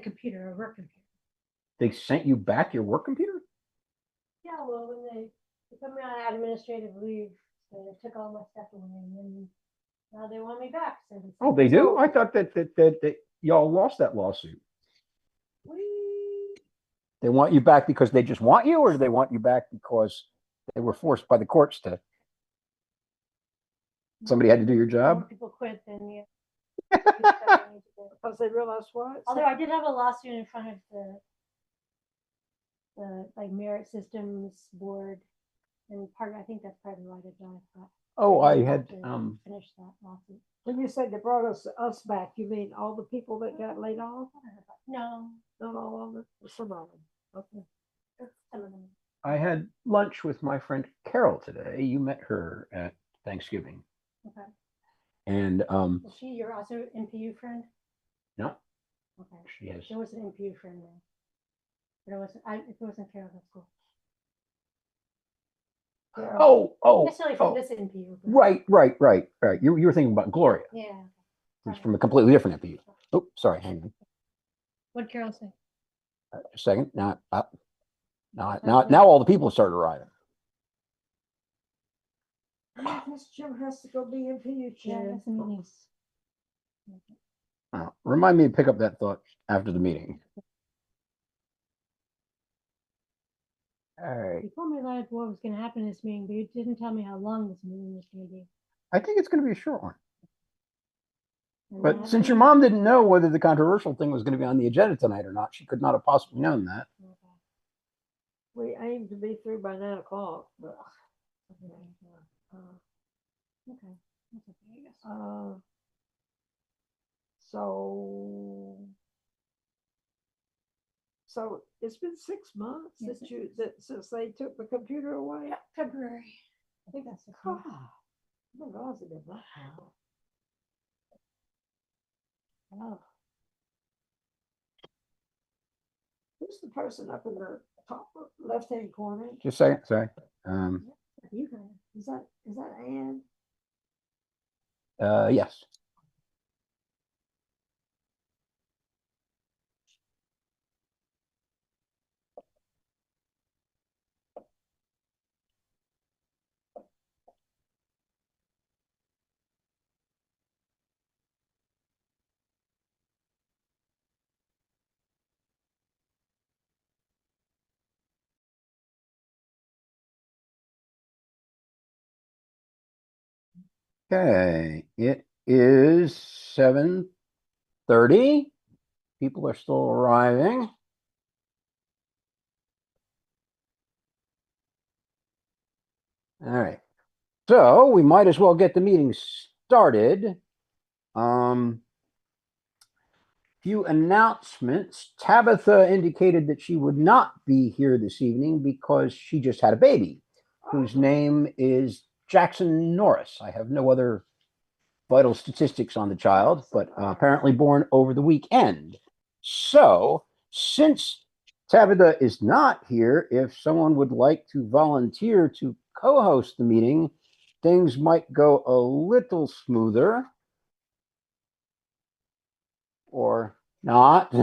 computer, a work computer. They sent you back your work computer? Yeah, well, when they put me on administrative leave, so they took all my stuff away, and then now they want me back. So Oh, they do? I thought that y'all lost that lawsuit. They want you back because they just want you, or do they want you back because they were forced by the courts to? Somebody had to do your job? More people quit than you. Because they realized what? Although I did have a lawsuit in front of the like Merit Systems Board, and I think that's part of why they died. Oh, I had finished that lawsuit. When you say they brought us back, you mean all the people that got laid off? No, not all of them. Some of them. Okay. Some of them. I had lunch with my friend Carol today. You met her at Thanksgiving. Okay. And is she your also NPU friend? No. Okay. She has. There was an NPU friend there. But it wasn't. If it wasn't Carol, that's cool. Oh. Necessarily from this NPU. Right. You were thinking about Gloria. Yeah. Who's from a completely different NPU. Oh, sorry. Hang on. What'd Carol say? Just a second. Now all the people started arriving. This Jim has to go be NPU chair. Yeah, that's the meetings. Remind me to pick up that thought after the meeting. All right. You told me what was going to happen in this meeting, but you didn't tell me how long this meeting was going to be. I think it's going to be a short one. But since your mom didn't know whether the controversial thing was going to be on the agenda tonight or not, she could not have possibly known that. Okay. We aim to be through by 9 o'clock. But, okay. That's okay, I guess. So it's been 6 months since they took the computer away. Yeah, February. I think that's the Oh my God, it did that now. Oh. Who's the person up in the top left-hand corner? Just a second, sorry. You guys. Is that Ann? Yes. Okay, it is 7:30. People are still arriving. All right, so we might as well get the meeting started. Few announcements. Tabitha indicated that she would not be here this evening because she just had a baby, whose name is Jackson Norris. I have no other vital statistics on the child, but apparently born over the weekend. So, since Tabitha is not here, if someone would like to volunteer to co-host the meeting, things might go a little smoother. Or not.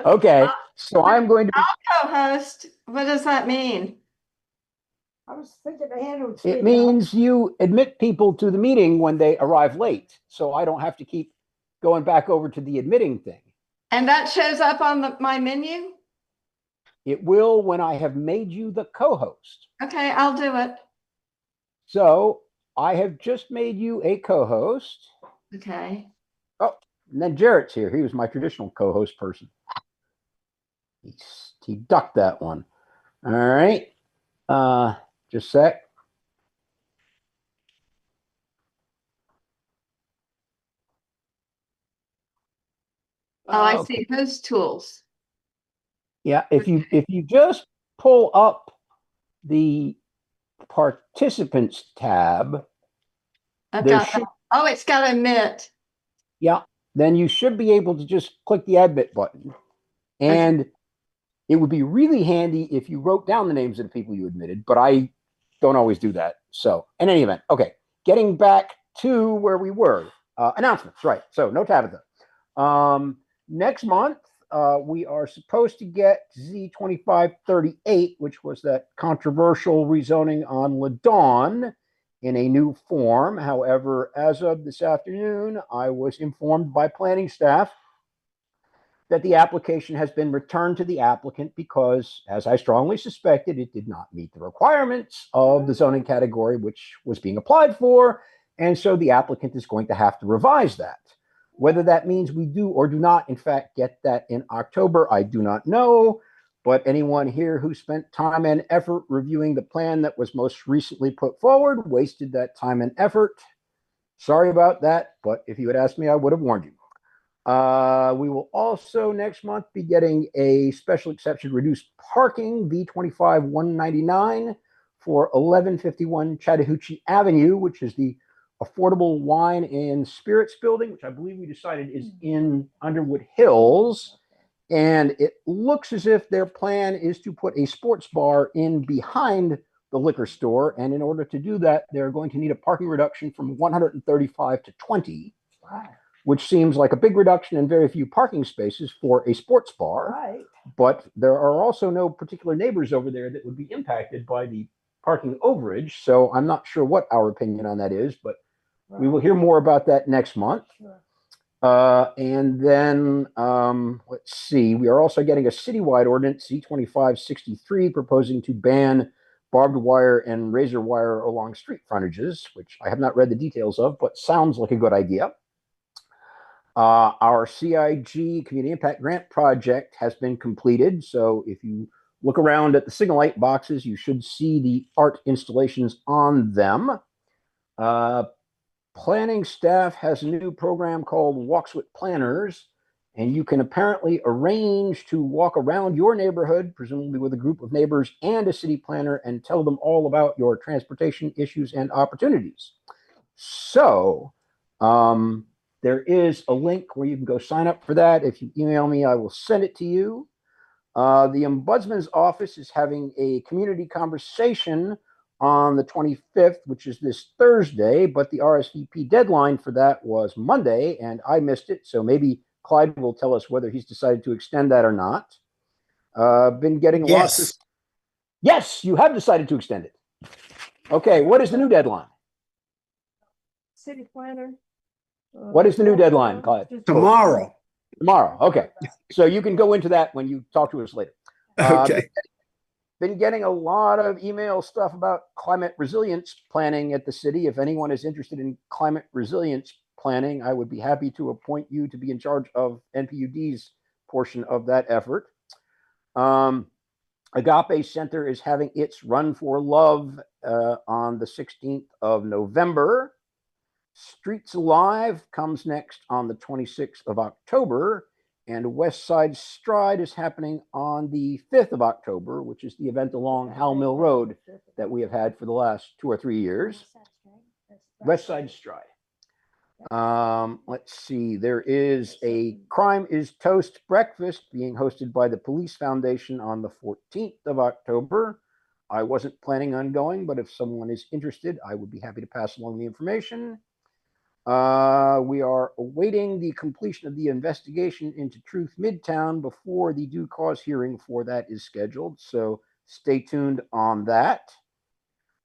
Okay, so I'm going to co-host. What does that mean? I was thinking Ann would. It means you admit people to the meeting when they arrive late, so I don't have to keep going back over to the admitting thing. And that shows up on my menu? It will when I have made you the co-host. Okay, I'll do it. So I have just made you a co-host. Okay. Oh, and then Jarrett's here. He was my traditional co-host person. He ducked that one. All right. Just a sec. Oh, I see. Host tools. Yeah, if you just pull up the participants tab, it's got admit. Yeah, then you should be able to just click the admit button. And it would be really handy if you wrote down the names of the people you admitted, but I don't always do that. So in any event, okay, getting back to where we were. Announcements, right. So no Tabitha. next month, we are supposed to get Z2538, which was that controversial rezoning on Ladon, in a new form. However, as of this afternoon, I was informed by planning staff that the application has been returned to the applicant because, as I strongly suspected, it did not meet the requirements of the zoning category which was being applied for. And so the applicant is going to have to revise that. Whether that means we do or do not, in fact, get that in October, I do not know. But anyone here who spent time and effort reviewing the plan that was most recently put forward wasted that time and effort. Sorry about that, but if you had asked me, I would have warned you. We will also next month be getting a special exception reduced parking V25 199 for 1151 Chattahoochee Avenue, which is the affordable wine and spirits building, which I believe we decided is in Underwood Hills. And it looks as if their plan is to put a sports bar in behind the liquor store. And in order to do that, they're going to need a parking reduction from 135 to 20. Wow. Which seems like a big reduction in very few parking spaces for a sports bar. Right. But there are also no particular neighbors over there that would be impacted by the parking overage. So I'm not sure what our opinion on that is, but we will hear more about that next month. Sure. And then let's see, we are also getting a citywide ordinance, Z2563, proposing to ban barbed wire and razor wire along street frontages, which I have not read the details of, but sounds like a good idea. Our CIG Community Impact Grant project has been completed. So if you look around at the signal light boxes, you should see the art installations on them. Planning staff has a new program called Walks with Planners, and you can apparently arrange to walk around your neighborhood, presumably with a group of neighbors and a city planner, and tell them all about your transportation issues and opportunities. So, there is a link where you can go sign up for that. If you email me, I will send it to you. The Ombudsman's office is having a community conversation on the 25th, which is this Thursday, but the RSVP deadline for that was Monday, and I missed it. So maybe Clyde will tell us whether he's decided to extend that or not. Been getting lots of... Yes, you have decided to extend it. Okay, what is the new deadline? City planner. What is the new deadline, Clyde? Tomorrow. Tomorrow. Okay. So you can go into that when you talk to us later. Okay. Been getting a lot of email stuff about climate resilience planning at the city. If anyone is interested in climate resilience planning, I would be happy to appoint you to be in charge of NPU-D's portion of that effort. Agape Center is having its Run for Love on the 16th of November. Streets Alive comes next on the 26th of October, and West Side Stride is happening on the 5th of October, which is the event along Howell Mill Road that we have had for the last 2 or 3 years. West Side Stride. Let's see, there is a Crime is Toast breakfast being hosted by the Police Foundation on the 14th of October. I wasn't planning on going, but if someone is interested, I would be happy to pass along the information. We are awaiting the completion of the investigation into Truth Midtown before the due cause hearing for that is scheduled. So stay tuned on that.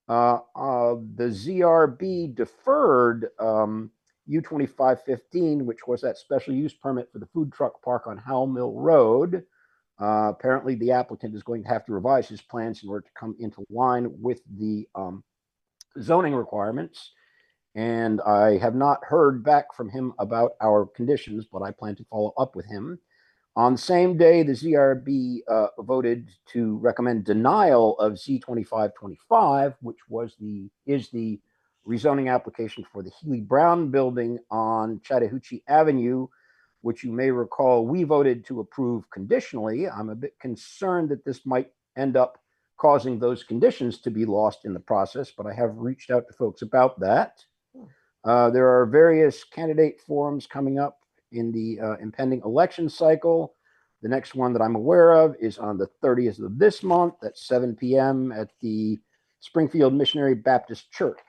The ZRB deferred U2515, which was that special use permit for the food truck park on Howell Mill Road. Apparently, the applicant is going to have to revise his plans in order to come into line with the zoning requirements. And I have not heard back from him about our conditions, but I plan to follow up with him. On the same day, the ZRB voted to recommend denial of Z2525, which is the rezoning application for the Healy Brown building on Chattahoochee Avenue, which you may recall we voted to approve conditionally. I'm a bit concerned that this might end up causing those conditions to be lost in the process, but I have reached out to folks about that. There are various candidate forums coming up in the impending election cycle. The next one that I'm aware of is on the 30th of this month at 7 p.m. at the Springfield Missionary Baptist Church.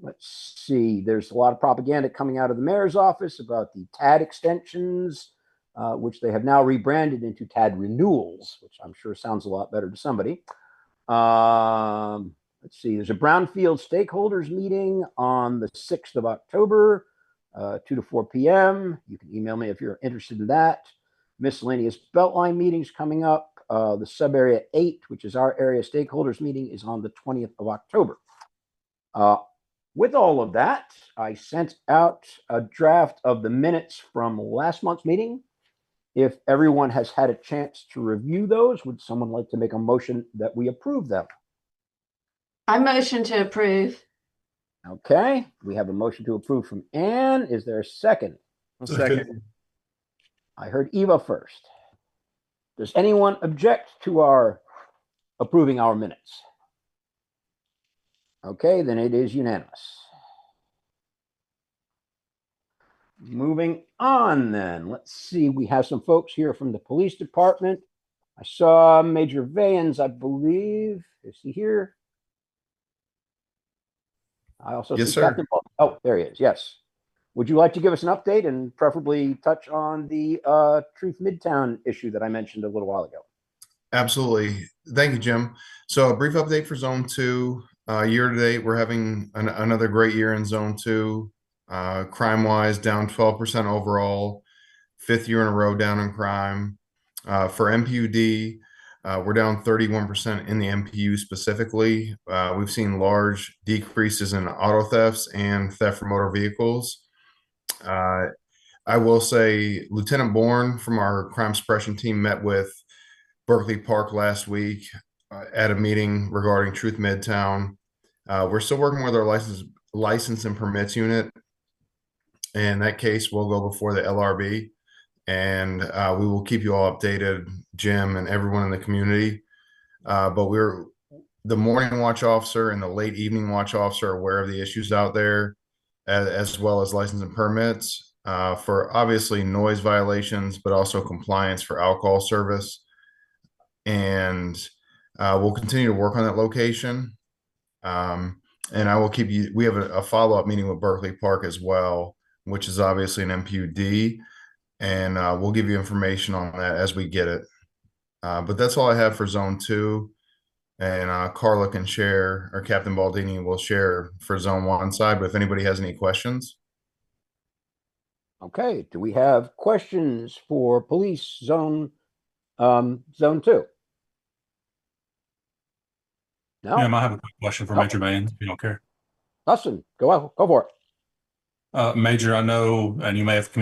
Let's see. There's a lot of propaganda coming out of the mayor's office about the TAD extensions, which they have now rebranded into TAD renewals, which I'm sure sounds a lot better to somebody. Let's see. There's a Brownfield stakeholders meeting on the 6th of October, 2 to 4 p.m. You can email me if you're interested in that. Miscellaneous Beltline meetings coming up. The sub-area 8, which is our area stakeholders meeting, is on the 20th of October. With all of that, I sent out a draft of the minutes from last month's meeting. If everyone has had a chance to review those, would someone like to make a motion that we approve them? I motion to approve. Okay, we have a motion to approve from Anne. Is there a second? Second. I heard Eva first. Does anyone object to our approving our minutes? Okay, then it is unanimous. Moving on then. Let's see. We have some folks here from the police department. I saw Major Vans, I believe. Is he here? I also Yes, see sir. Captain Paul. Oh, there he is. Yes. Would you like to give us an update and preferably touch on the Truth Midtown issue that I mentioned a little while ago? Absolutely. Thank you, Jim. So a brief update for Zone 2. Year to date, we're having another great year in Zone 2. Crime-wise, down 12% overall. 5th year in a row down in crime. For NPU-D, we're down 31% in the NPU specifically. We've seen large decreases in auto thefts and theft from motor vehicles. I will say Lieutenant Bourne from our crime suppression team met with Berkeley Park last week at a meeting regarding Truth Midtown. We're still working with our license and permits unit. In that case, we'll go before the LRB, and we will keep you all updated, Jim, and everyone in the community. But the morning watch officer and the late evening watch officer are aware of the issues out there, as well as license and permits for obviously noise violations, but also compliance for alcohol service. And we'll continue to work on that location. And I will keep you, we have a follow-up meeting with Berkeley Park as well, which is obviously an NPU-D, and we'll give you information on that as we get it. But that's all I have for Zone 2, and Carla can share, or Captain Baldini will share for Zone 1 side, but if anybody has any questions. Okay, do we have questions for police zone 2? No? Yeah, I have a quick question for Major Vans, if you don't care. Dustin, go for it. Major, I know, and you may have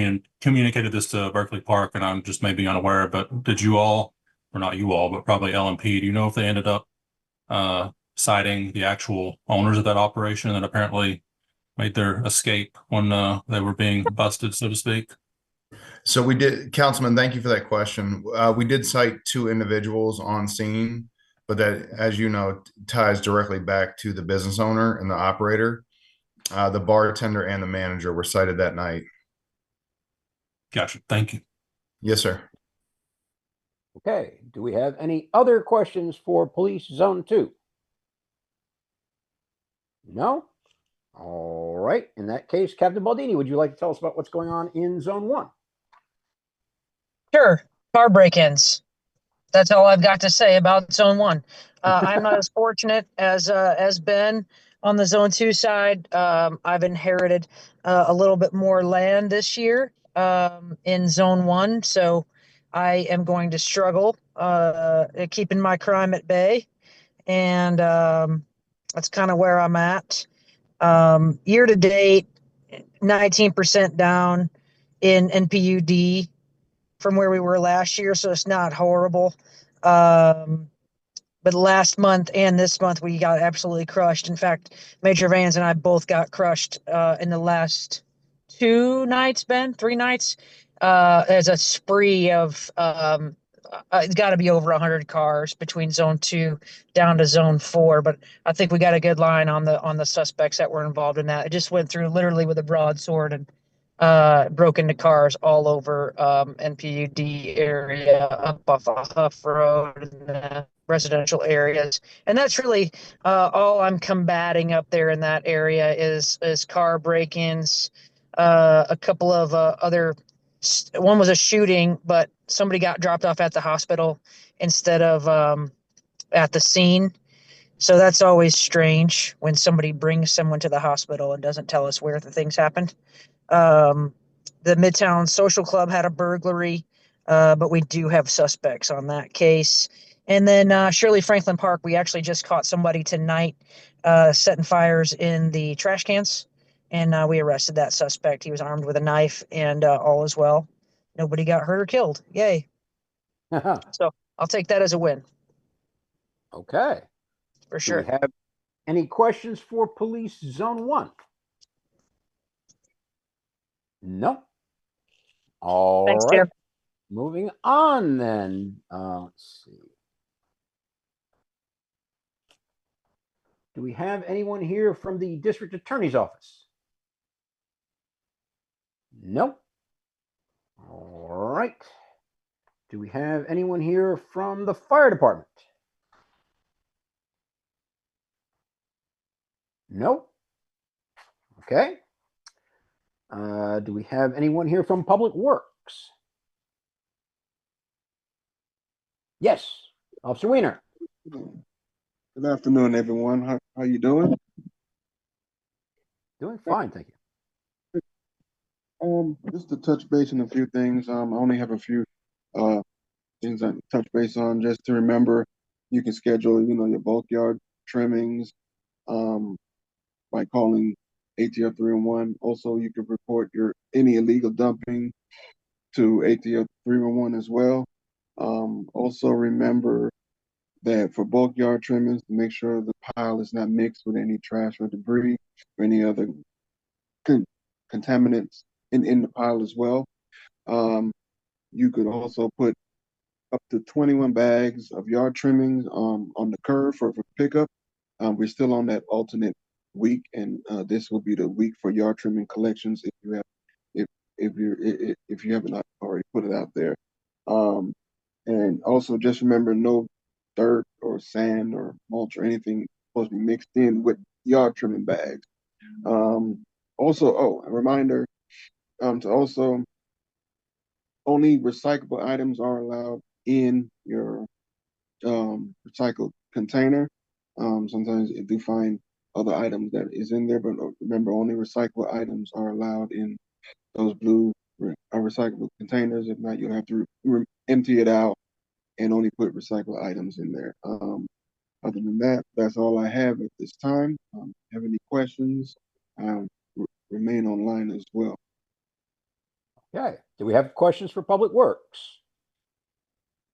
communicated this to Berkeley Park, and I'm just maybe unaware, but did you all, or not you all, but probably LMP, do you know if they ended up citing the actual owners of that operation that apparently made their escape when they were being busted, so to speak? So we did, Councilman, thank you for that question. We did cite 2 individuals on scene, but that, as you know, ties directly back to the business owner and the operator. The bartender and the manager were cited that night. Gotcha. Thank you. Yes, sir. Okay, do we have any other questions for police zone 2? No? All right, in that case, Captain Baldini, would you like to tell us about what's going on in zone 1? Sure. Car break-ins. That's all I've got to say about Zone 1. I'm not as fortunate as Ben on the Zone 2 side. I've inherited a little bit more land this year in Zone 1, so I am going to struggle at keeping my crime at bay, and that's kind of where I'm at. Year to date, 19% down in NPU-D from where we were last year, so it's not horrible. But last month and this month, we got absolutely crushed. In fact, Major Vans and I both got crushed in the last 2 nights, Ben, 3 nights, as a spree of it's got to be over 100 cars between Zone 2 down to Zone 4. But I think we got a good line on the suspects that were involved in that. It just went through literally with a broadsword, and broke into cars all over NPU-D area, up off of Huff Road, and the residential areas. And that's really all I'm combating up there in that area is car break-ins. A couple of other, one was a shooting, but somebody got dropped off at the hospital instead of at the scene. So that's always strange when somebody brings someone to the hospital and doesn't tell us where the things happened. Um, the Midtown Social Club had a burglary, but we do have suspects on that case. And then Shirley Franklin Park, we actually just caught somebody tonight setting fires in the trash cans, and we arrested that suspect. He was armed with a knife, and all is well. Nobody got hurt or killed. Yay! So I'll take that as a win Okay. for Do we sure. have any questions for Police Zone 1? No. All Thanks, right. Tim. Moving on then. Let's see. Do we have anyone here from the District Attorney's Office? Nope. All right. Do we have anyone here from the Fire Department? Nope. Okay. Do we have anyone here from Public Works? Yes, Officer Weiner. Good afternoon, everyone. How you doing? Doing fine, thank you. Just to touch base on a few things. I only have a few things I touch base on. Just to remember, you can schedule, your bulk yard trimmings, by calling ATF 311. Also, you can report any illegal dumping to ATF 311 as well. Also remember that for bulk yard trimmings, to make sure the pile is not mixed with any trash or debris or any other contaminants in the pile as well. You could also put up to 21 bags of yard trimmings on the curb for pickup. We're still on that alternate week, and this will be the week for yard trimming collections if you haven't already put it out there. And also just remember, no dirt or sand or mulch or anything supposed to be mixed in with yard trimming bags. Also, a reminder to also only recyclable items are allowed in your recycled container. Sometimes you do find other items that is in there, but remember, only recyclable items are allowed in those blue recyclable containers. If not, you'll have to empty it out and only put recycled items in there. Other than that, that's all I have at this time. Have any questions? Remain online as well. Okay. Do we have questions for Public Works?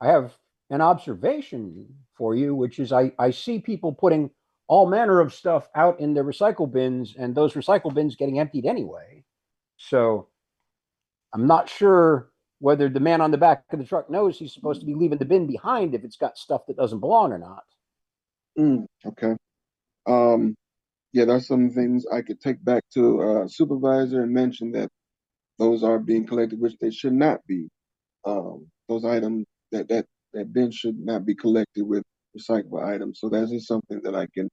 I have an observation for you, which is I see people putting all manner of stuff out in their recycle bins, and those recycle bins getting emptied anyway. So I'm not sure whether the man on the back of the truck knows he's supposed to be leaving the bin behind if it's got stuff that doesn't belong or not. Okay. Yeah, there's some things I could take back to supervisor and mention that those are being collected, which they should not be. Those items that bin should not be collected with recyclable items. So that is something that I can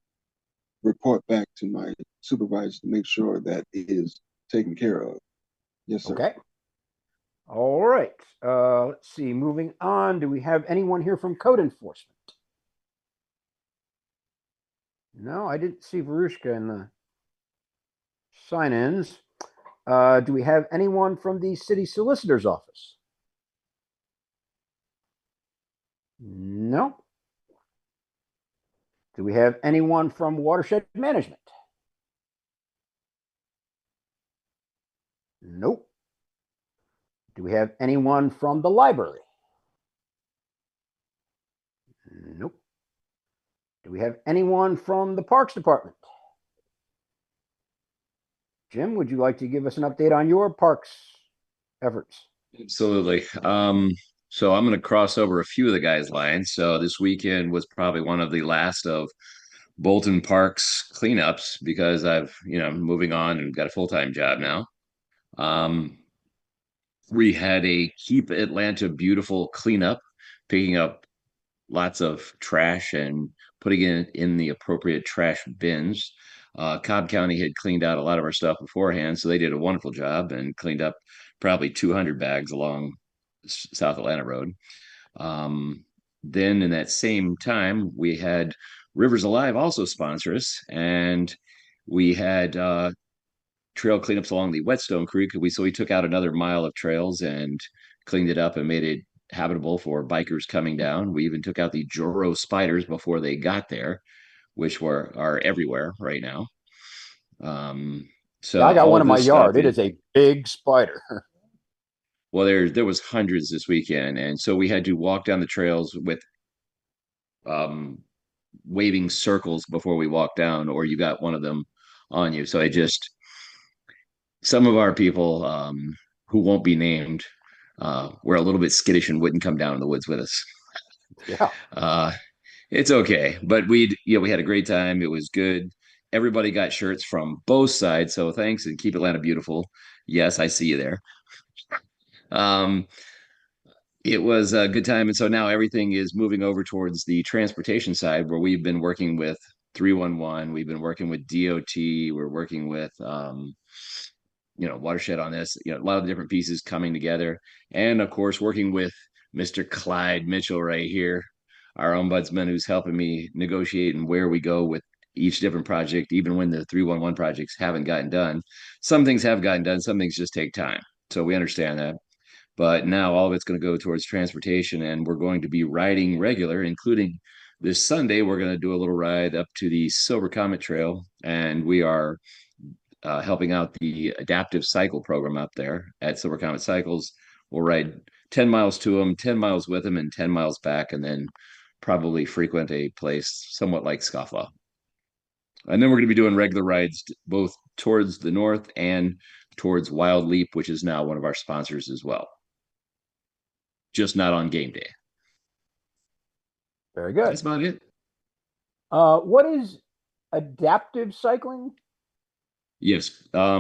report back to my supervisor to make sure that it is taken care of. Yes, sir. Okay. All right. Let's see. Moving on. Do we have anyone here from Code Enforcement? No, I didn't see Varushka in the sign-ins. Do we have anyone from the City Solicitor's Office? No. Do we have anyone from Watershed Management? Nope. Do we have anyone from the library? Nope. Do we have anyone from the Parks Department? Jim, would you like to give us an update on your parks efforts? Absolutely. So I'm going to cross over a few of the guys' lines. So this weekend was probably one of the last of Bolton Parks cleanups because I've, moving on and got a full-time job now. We had a Keep Atlanta Beautiful cleanup, picking up lots of trash and putting it in the appropriate trash bins. Cobb County had cleaned out a lot of our stuff beforehand, so they did a wonderful job and cleaned up probably 200 bags along South Atlanta Road. Then in that same time, we had Rivers Alive also sponsor us, and we had trail cleanups along the Whetstone Creek. We took out another mile of trails and cleaned it up and made it habitable for bikers coming down. We even took out the Joro spiders before they got there, which are everywhere right now. So Yeah, I got all one of in my this stuff yard. It is a big spider. well, there was hundreds this weekend, and so we had to walk down the trails with waving circles before we walked down, or you got one of them on you. So I just some of our people who won't be named were a little bit skittish and wouldn't come down in the woods with us. Yeah. It's okay, but we had a great time. It was good. Everybody got shirts from both sides, so thanks, and keep Atlanta beautiful. Yes, I see you there. Um, it was a good time, and so now everything is moving over towards the transportation side, where we've been working with 311. We've been working with DOT. We're working with watershed on this, a lot of different pieces coming together, and of course working with Mr. Clyde Mitchell right here, our ombudsman, who's helping me negotiate and where we go with each different project, even when the 311 projects haven't gotten done. Some things have gotten done, some things just take time, so we understand that. But now all of it's going to go towards transportation, and we're going to be riding regular, including this Sunday. We're going to do a little ride up to the Silver Comet Trail, and we are helping out the adaptive cycle program up there at Silver Comet Cycles. We'll ride 10 miles to them, 10 miles with them, and 10 miles back, and then probably frequent a place somewhat like Scofflaw. And then we're going to be doing regular rides both towards the north and towards Wild Leap, which is now one of our sponsors as well. Just not on game day. Very good. That's about it. What is adaptive cycling? Yes. A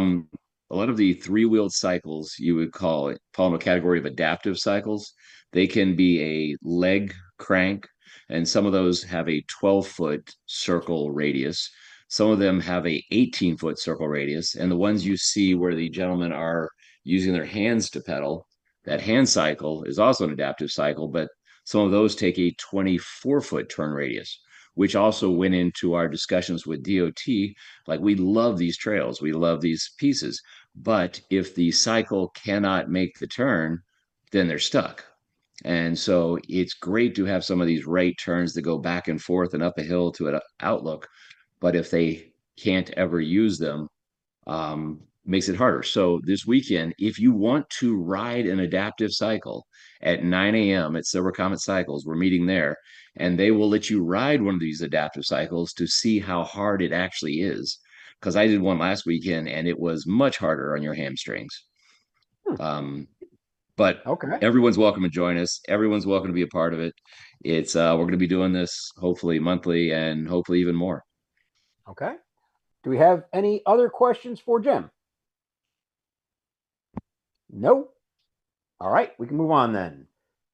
lot of the three-wheeled cycles, you would fall in a category of adaptive cycles. They can be a leg crank, and some of those have a 12-foot circle radius. Some of them have a 18-foot circle radius, and the ones you see where the gentlemen are using their hands to pedal, that hand cycle is also an adaptive cycle, but some of those take a 24-foot turn radius, which also went into our discussions with DOT. Like, we love these trails, we love these pieces, but if the cycle cannot make the turn, then they're stuck. And so it's great to have some of these right turns that go back and forth and up a hill to an outlook, but if they can't ever use them, makes it harder. So this weekend, if you want to ride an adaptive cycle at 9 a.m. at Silver Comet Cycles, we're meeting there, and they will let you ride one of these adaptive cycles to see how hard it actually is. Because I did one last weekend, and it was much harder on your hamstrings. But Okay. everyone's welcome to join us. Everyone's welcome to be a part of it. It's we're going to be doing this hopefully monthly and hopefully even more. Okay. Do we have any other questions for Jim? No. All right, we can move on then.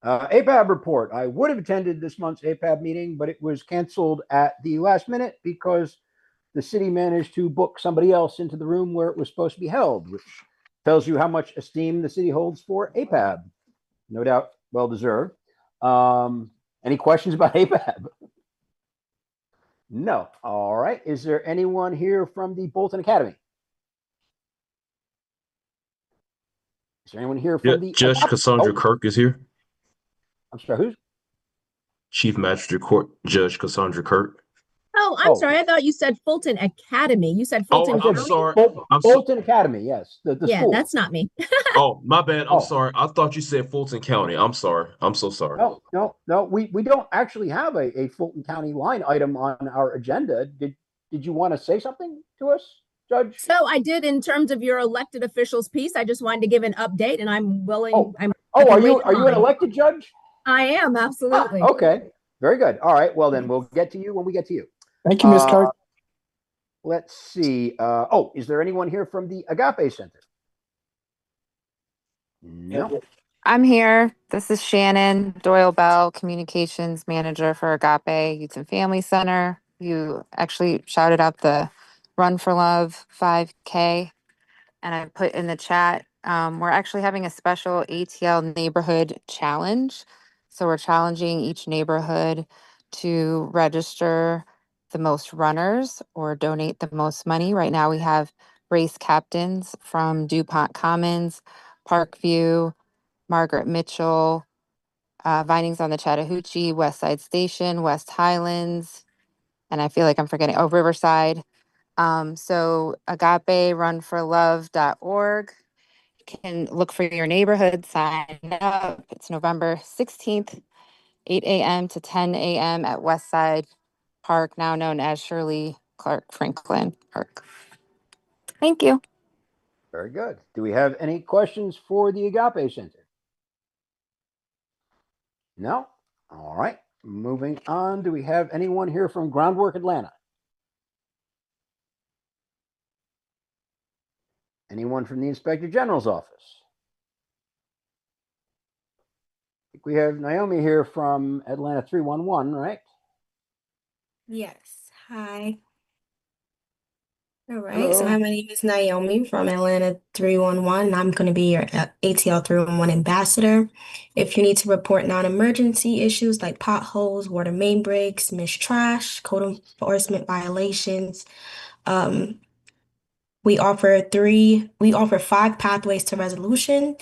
APAB report. I would have attended this month's APAB meeting, but it was canceled at the last minute because the city managed to book somebody else into the room where it was supposed to be held, which tells you how much esteem the city holds for APAB. No doubt, well deserved. Any questions about APAB? No. All right. Is there anyone here from the Bolton Academy? Is there anyone here from the Judge Cassandra Kirk is here. I'm sorry, who's? Chief Magistrate Court Judge Cassandra Kirk. Oh, I'm sorry. I thought you said Fulton Academy. You said Fulton. I'm sorry. Bolton Academy, yes. The yeah, school. that's not me. Oh, my bad. I'm sorry. I thought you said Fulton County. I'm sorry. I'm so sorry. No. We don't actually have a Fulton County line item on our agenda. Did you want to say something to us, Judge? So I did, in terms of your elected officials piece. I just wanted to give an update, and I'm willing. Are you an elected judge? I am, absolutely. Okay, very good. All right. Well, then we'll get to you when we get to you. Thank you, Ms. Kirk. Let's see. Is there anyone here from the Agape Center? No. I'm here. This is Shannon Doyle Bell, Communications Manager for Agape Youth and Family Center. You actually shouted out the Run for Love 5K, and I put in the chat. We're actually having a special ATL neighborhood challenge. So we're challenging each neighborhood to register the most runners or donate the most money. Right now we have race captains from DuPont Commons, Parkview, Margaret Mitchell, Vinings on the Chattahoochee, West Side Station, West Highlands, and I feel like I'm forgetting, oh, Riverside. So agaperunforlove.org. You can look for your neighborhood, sign up. It's November 16th, 8 a.m. to 10 a.m. at West Side Park, now known as Shirley Clark Franklin Park. Thank you. Very good. Do we have any questions for the Agape Center? No? All right. Moving on. Do we have anyone here from Groundwork Atlanta? Anyone from the Inspector General's office? I think we have Naomi here from Atlanta 311, right? Yes. Hi. All right. So Hello. hi, my name is Naomi from Atlanta 311, and I'm going to be your ATL 311 ambassador. If you need to report non-emergency issues like potholes, water main breaks, missed trash, code enforcement violations, um, we offer 5 pathways to resolution.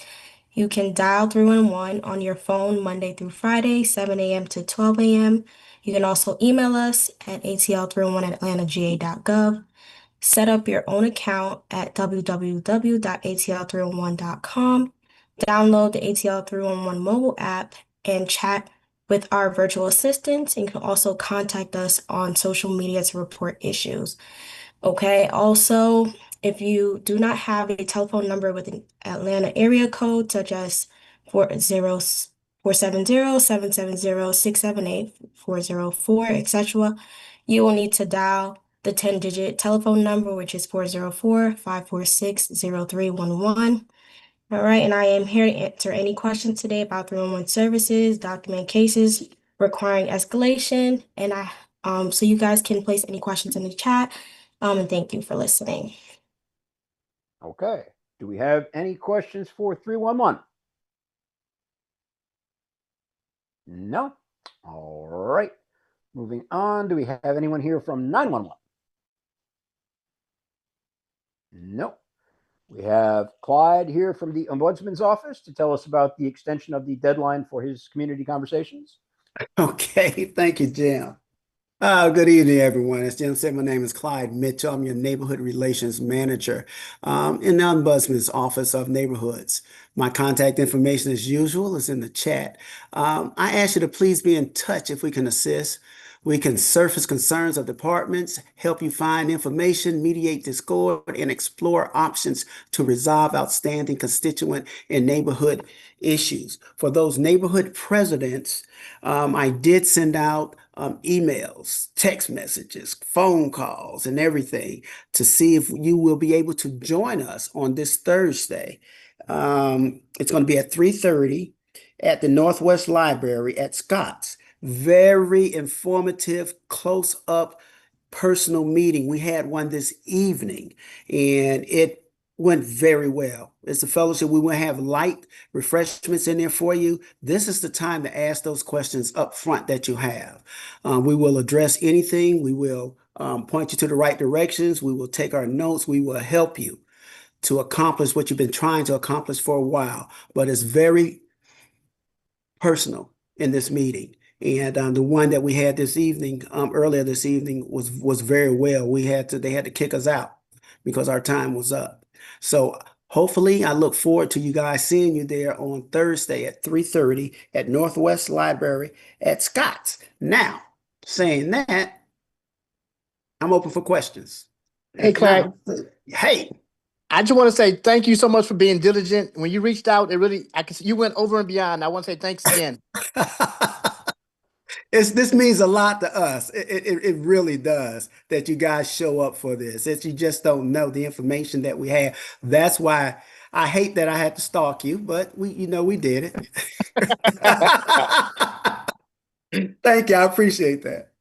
You can dial 311 on your phone Monday through Friday, 7 a.m. to 12 a.m. You can also email us at atl311@atlantagA.gov. Set up your own account at www.atl311.com. Download the ATL 311 mobile app and chat with our virtual assistants. And you can also contact us on social media to report issues. Okay, also, if you do not have a telephone number with an Atlanta area code, such as 470-770-678, etc., you will need to dial the 10-digit telephone number, which is 404-546-0311. All right, and I am here to answer any questions today about 311 services, document cases requiring escalation, and so you guys can place any questions in the chat. And thank you for listening. Okay. Do we have any questions for 311? No? All right. Moving on. Do we have anyone here from 911? No. We have Clyde here from the Ombudsman's office to tell us about the extension of the deadline for his community conversations. Okay, thank you, Jim. Good evening, everyone. As Jim said, my name is Clyde Mitchell. I'm your Neighborhood Relations Manager in the Ombudsman's Office of Neighborhoods. My contact information, as usual, is in the chat. I ask you to please be in touch if we can assist. We can surface concerns of departments, help you find information, mediate discord, and explore options to resolve outstanding constituent and neighborhood issues. For those neighborhood presidents, I did send out emails, text messages, phone calls, and everything to see if you will be able to join us on this Thursday. It's going to be at 3:30 at the Northwest Library at Scott's. Very informative, close up, personal meeting. We had one this evening, and it went very well. It's a fellowship. We will have light refreshments in there for you. This is the time to ask those questions up front that you have. We will address anything. We will point you to the right directions. We will take our notes. We will help you to accomplish what you've been trying to accomplish for a while. But it's very personal in this meeting. And the one that we had this evening, earlier this evening, was very well. They had to kick us out because our time was up. So hopefully, I look forward to you guys seeing you there on Thursday at 3:30 at Northwest Library at Scott's. Now, saying that, I'm open for questions. Hey, Clyde. Hey. I just want to say thank you so much for being diligent. When you reached out, I can see you went over and beyond. I want to say thanks again. This means a lot to us. It really does that you guys show up for this. That you just don't know the information that we have. That's why I hate that I had to stalk you, but we did it. Thank you. I appreciate that.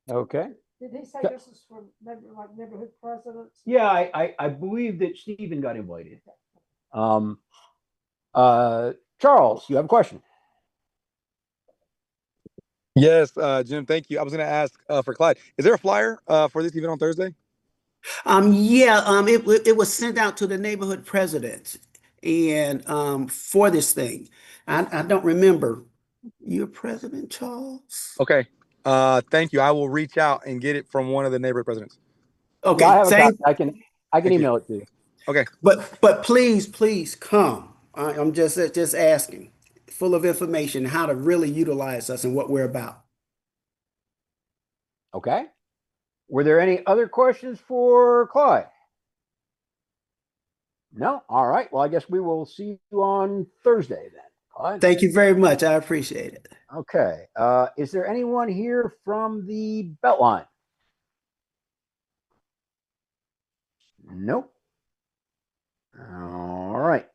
Okay. Did he say this is for neighborhood presidents? Yeah, I believe that Stephen got invited. Charles, you have a question? Yes, Jim, thank you. I was going to ask for Clyde. Is there a flyer for this event on Thursday? It was sent out to the neighborhood presidents and for this thing. I don't remember. You're President Charles? Okay. Thank you. I will reach out and get it from one of the neighborhood presidents. Okay, Yeah, I have a thank copy. I can Thank you. email it to you. Okay. but please come. I'm just asking, full of information, how to really utilize us and what we're about. Okay. Were there any other questions for Clyde? No? All right. Well, I guess we will see you on Thursday then, Clyde. Thank you very much. I appreciate it. Okay. Is there anyone here from the Beltline? Nope. All right.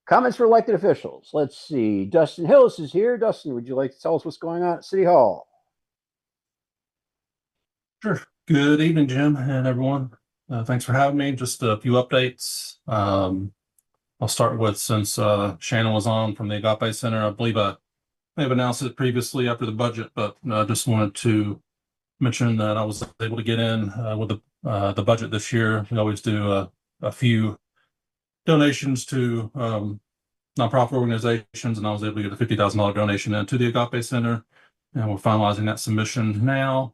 Comments for elected officials. Let's see. Dustin Hillis is here. Dustin, would you like to tell us what's going on at City Hall? Sure. Good evening, Jim and everyone. Thanks for having me. Just a few updates. I'll start with, since Shannon was on from the Agape Center, I believe I may have announced it previously after the budget, but I just wanted to mention that I was able to get in with the budget this year. We always do a few donations to nonprofit organizations, and I was able to get a $50,000 donation into the Agape Center, and we're finalizing that submission now.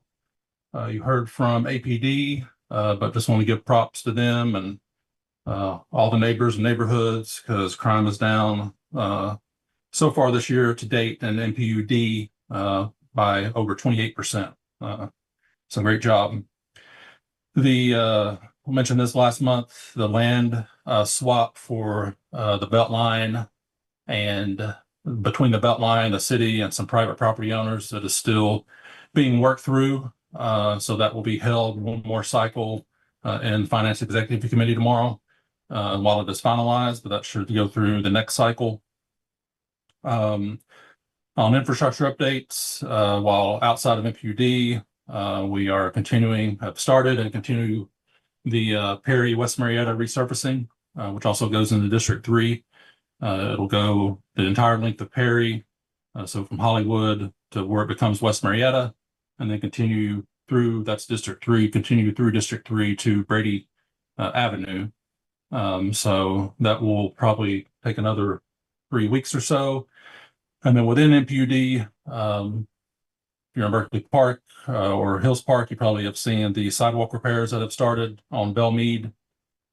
You heard from APD, but just want to give props to them and all the neighbors and neighborhoods, because crime is down so far this year to date in NPU-D by over 28%. So great job. I mentioned this last month, the land swap for the Beltline and between the Beltline, the city, and some private property owners that is still being worked through. So that will be held one more cycle in Finance Executive Committee tomorrow while it is finalized, but that should go through the next cycle. On infrastructure updates, while outside of MPUD, we are have started and continue the Perry West Marietta resurfacing, which also goes into District 3. It'll go the entire length of Perry, so from Hollywood to where it becomes West Marietta, and then continue through, that's District 3, continue through District 3 to Brady Avenue. So that will probably take another 3 weeks or so. And then within MPUD, if you're in Berkeley Park or Hills Park, you probably have seen the sidewalk repairs that have started on Belmead,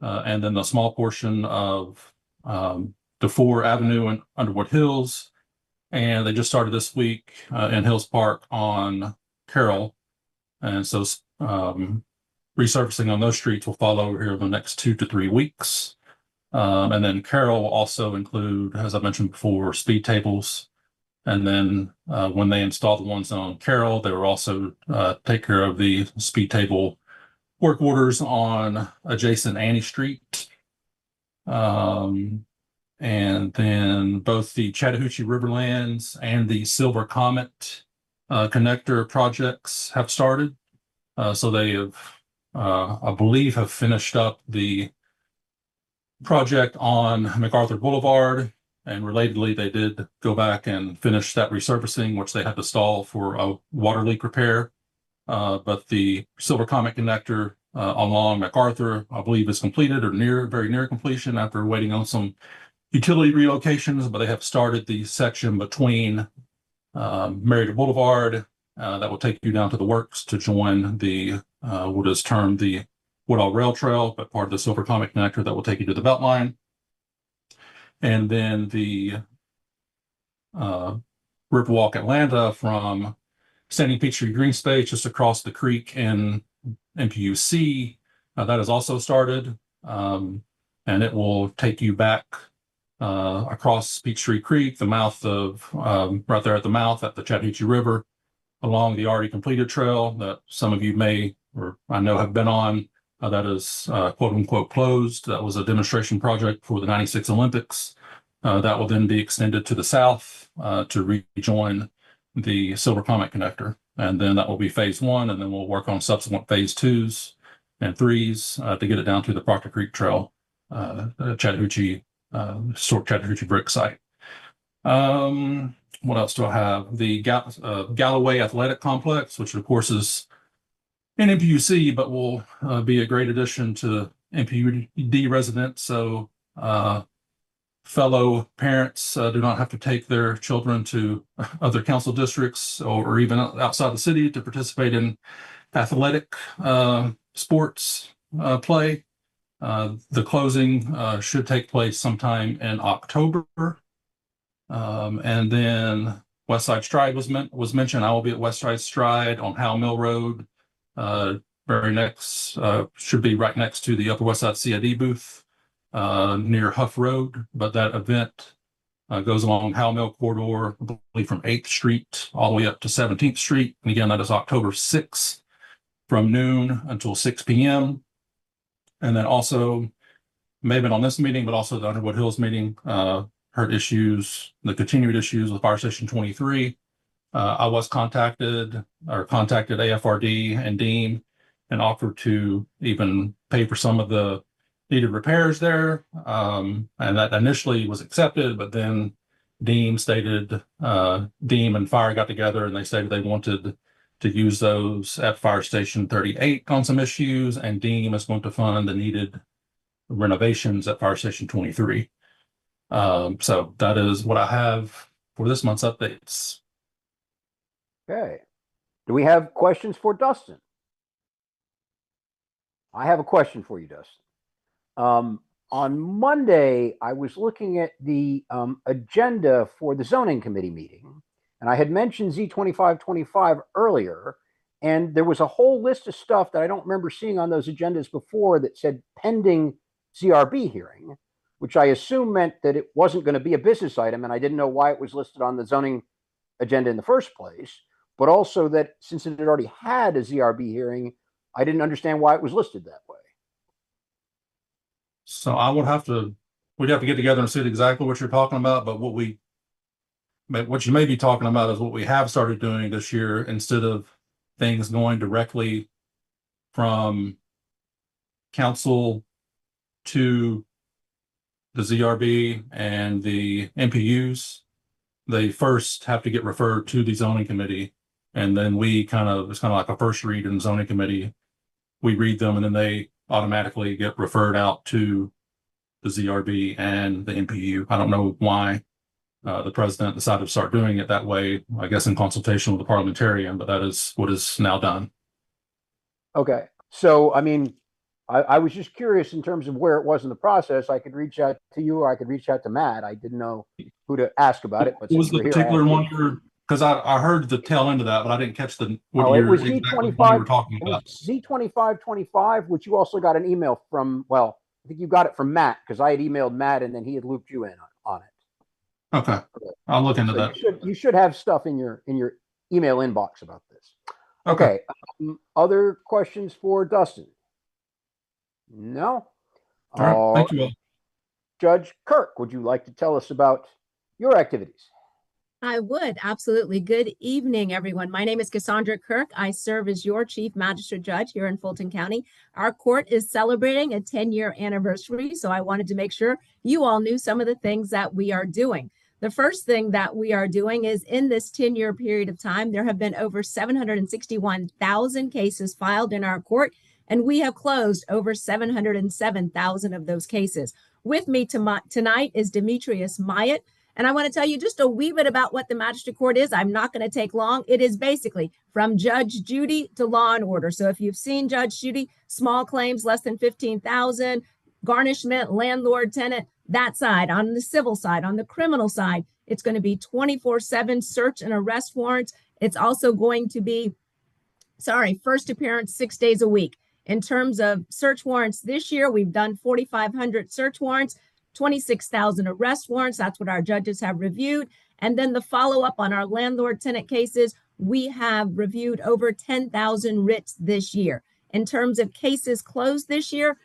and then the small portion of DeFore Avenue and Underwood Hills. And they just started this week in Hills Park on Carroll. And so resurfacing on those streets will follow over here in the next 2 to 3 weeks. And then Carroll will also include, as I mentioned before, speed tables. And then when they install the ones on Carroll, they will also take care of the speed table work orders on adjacent Annie Street. And then both the Chattahoochee Riverlands and the Silver Comet connector projects have started. So they have, I believe, have finished up the project on MacArthur Boulevard. And relatedly, they did go back and finish that resurfacing, which they had to stall for a water leak repair. But the Silver Comet connector along MacArthur, I believe, is completed or very near completion after waiting on some utility relocations. But they have started the section between Marietta Boulevard that will take you down to the works to join the what is termed the Woodall Rail Trail, but part of the Silver Comet connector that will take you to the Beltline. And then the Riverwalk Atlanta from Standing Peachtree Green Space just across the creek in NPU-C, that has also started. And it will take you back across Peachtree Creek, the mouth of, right there at the mouth at the Chattahoochee River, along the already completed trail that some of you may, or I know have been on that is quote unquote closed. That was a demonstration project for the 96 Olympics. That will then be extended to the south to rejoin the Silver Comet connector. And then that will be phase one, and then we'll work on subsequent phase twos and threes to get it down to the Proctor Creek Trail, Chattahoochee, Chattahoochee brick site. What else do I have? The Galloway Athletic Complex, which of course is in NPUC, but will be a great addition to NPU-D residents. So fellow parents do not have to take their children to other council districts or even outside the city to participate in athletic sports play. The closing should take place sometime in October. And then West Side Stride was mentioned. I will be at West Side Stride on Howell Mill Road. Very next, should be right next to the Upper West Side CID booth near Huff Road. But that event goes along Howell Mill corridor, I believe from 8th Street all the way up to 17th Street. And again, that is October 6th from noon until 6 p.m. And then also, may have been on this meeting, but also the Underwood Hills meeting, heard issues, the continued issues with Fire Station 23. I was contacted AFRD and Dean and offered to even pay for some of the needed repairs there. And that initially was accepted, but then Dean and Fire got together and they stated they wanted to use those at Fire Station 38 on some issues, and Dean is going to fund the needed renovations at Fire Station 23. So that is what I have for this month's updates. Okay. Do we have questions for Dustin? I have a question for you, Dustin. On Monday, I was looking at the agenda for the zoning committee meeting, and I had mentioned Z2525 earlier, and there was a whole list of stuff that I don't remember seeing on those agendas before that said pending ZRB hearing, which I assume meant that it wasn't going to be a business item, and I didn't know why it was listed on the zoning agenda in the first place, but also that since it had already had a ZRB hearing, I didn't understand why it was listed that way. So we'd have to get together and see exactly what you're talking about, but what you may be talking about is what we have started doing this year. Instead of things going directly from council to the ZRB and the NPUs, they first have to get referred to the zoning committee. And then it's kind of like a first read in the zoning committee. We read them and then they automatically get referred out to the ZRB and the NPU. I don't know why the president decided to start doing it that way, I guess in consultation with the parliamentarian, but that is what is now done. Okay. So, I mean, I was just curious in terms of where it was in the process. I could reach out to you or I could reach out to Matt. I didn't know who to ask about it. But what was the particular one because I heard the tail end of that, but I didn't catch it was Z25. You were talking about. Z2525, which you also got an email from, well, I think you got it from Matt because I had emailed Matt and then he had looped you in on it. Okay. I'll look into that. You should have stuff in your email inbox about this. Okay. Other questions for Dustin? No. All right. Thank you all. Judge Kirk, would you like to tell us about your activities? I would, absolutely. Good evening, everyone. My name is Cassandra Kirk. I serve as your Chief Magistrate Judge here in Fulton County. Our court is celebrating a 10-year anniversary, so I wanted to make sure you all knew some of the things that we are doing. The first thing that we are doing is in this 10-year period of time, there have been over 761,000 cases filed in our court, and we have closed over 707,000 of those cases. With me tonight is Demetrius Myatt. And I want to tell you just a wee bit about what the Magistrate Court is. I'm not going to take long. It is basically from Judge Judy to law and order. So if you've seen Judge Judy, small claims less than 15,000, garnishment, landlord, tenant, that side. On the civil side, on the criminal side, it's going to be 24/7 search and arrest warrants. It's also going to be, first appearance 6 days a week. In terms of search warrants this year, we've done 4,500 search warrants, 26,000 arrest warrants. That's what our judges have reviewed. And then the follow-up on our landlord tenant cases, we have reviewed over 10,000 writs this year. In terms of cases closed this year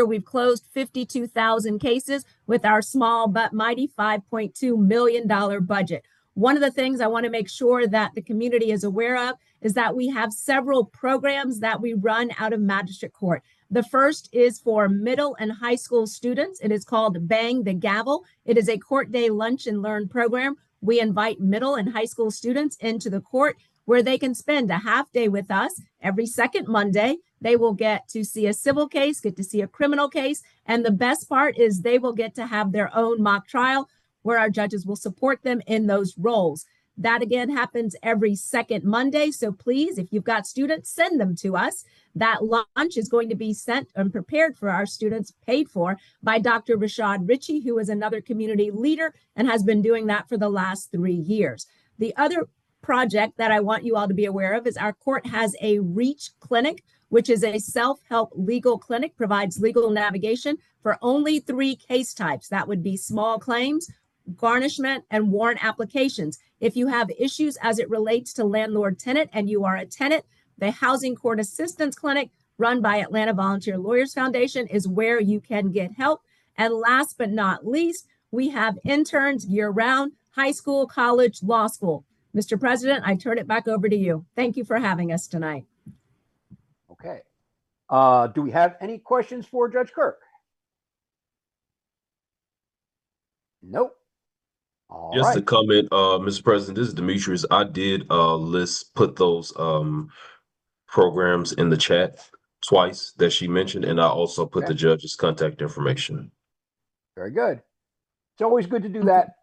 we've closed 52,000 cases with our small but mighty $5.2 million budget. One of the things I want to make sure that the community is aware of is that we have several programs that we run out of Magistrate Court. The first is for middle and high school students. It is called Bang the Gavel. It is a court day lunch and learn program. We invite middle and high school students into the court where they can spend a half day with us every second Monday. They will get to see a civil case, get to see a criminal case, and the best part is they will get to have their own mock trial where our judges will support them in those roles. That again happens every second Monday. So please, if you've got students, send them to us. That lunch is going to be sent and prepared for our students, paid for by Dr. Rashad Ritchie, who is another community leader and has been doing that for the last 3 years. The other project that I want you all to be aware of is our court has a REACH clinic, which is a self-help legal clinic, provides legal navigation for only 3 case types. That would be small claims, garnishment, and warrant applications. If you have issues as it relates to landlord-tenant and you are a tenant, the Housing Court Assistance Clinic run by Atlanta Volunteer Lawyers Foundation is where you can get help. And last but not least, we have interns year-round, high school, college, law school. Mr. President, I turn it back over to you. Thank you for having us tonight. Okay. Do we have any questions for Judge Kirk? Nope. All Just right. to comment, Mr. President, this is Demetrius. I did put those programs in the chat twice that she mentioned, and I also put the judge's contact information. Very good. It's always good to do that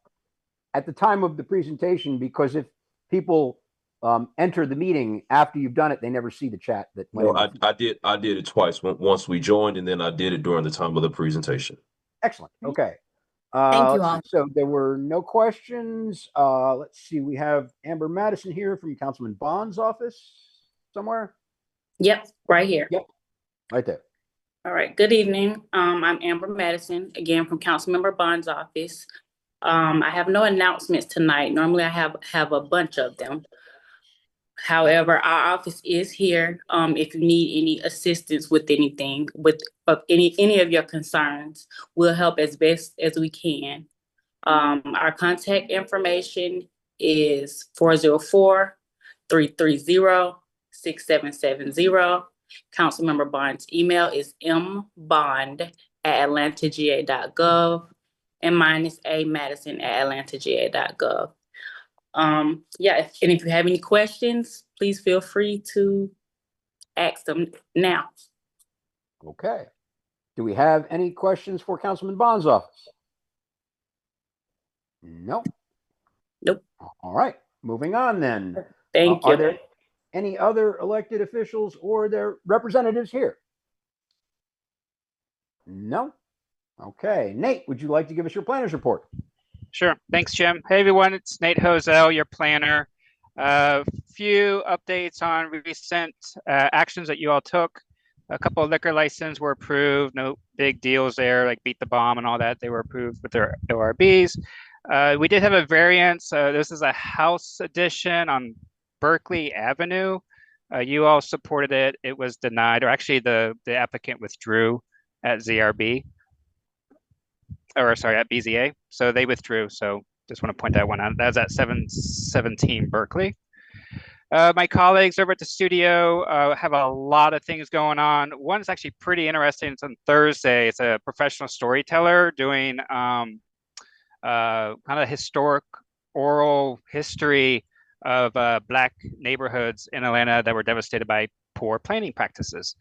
at the time of the presentation, because if people enter the meeting after you've done it, they never see the chat that went No, in. I did it twice. Once we joined, and then I did it during the time of the presentation. Excellent. Okay. Thank you Let's all. see. So there were no questions. Let's see. We have Amber Madison here from Councilman Bond's office somewhere. Yep, right here. Yep, right there. All right. Good evening. I'm Amber Madison, again from Councilmember Bond's office. I have no announcements tonight. Normally I have a bunch of them. However, our office is here. If you need any assistance with anything, with any of your concerns, we'll help as best as we can. Our contact information is 404-330-6770. Councilmember Bond's email is mbond@atlantagA.gov, and mine is amadison@atlantagA.gov. Yeah, and if you have any questions, please feel free to ask them now. Okay. Do we have any questions for Councilman Bond's office? Nope. Nope. All right. Moving on then. Thank you. Are there any other elected officials or their representatives here? No. Okay. Nate, would you like to give us your planner's report? Sure. Thanks, Jim. Hey, everyone. It's Nate Hosel, your planner. A few updates on recent actions that you all took. A couple of liquor licenses were approved. No big deals there, like Beat the Bomb and all that. They were approved with their ORBs. We did have a variance. This is a house addition on Berkeley Avenue. You all supported it. It was denied, or actually the applicant withdrew at ZRB. Or sorry, at BZA. So they withdrew. So just want to point that one out. That's at 717 Berkeley. My colleagues over at the studio have a lot of things going on. One's actually pretty interesting. It's on Thursday. It's a professional storyteller doing kind of historic oral history of Black neighborhoods in Atlanta that were devastated by poor planning practices.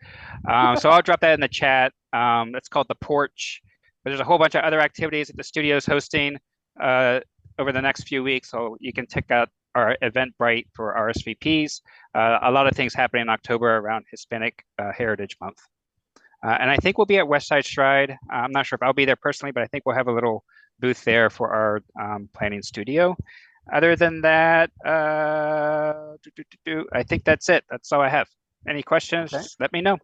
So I'll drop that in the chat. That's called The Porch. But there's a whole bunch of other activities that the studio is hosting over the next few weeks. So you can check out our Eventbrite for RSVPs. A lot of things happening in October around Hispanic Heritage Month. And I think we'll be at Westside Stride. I'm not sure if I'll be there personally, but I think we'll have a little booth there for our planning studio. Other than that, I think that's it. That's all I have. Any questions? Okay. Let me know.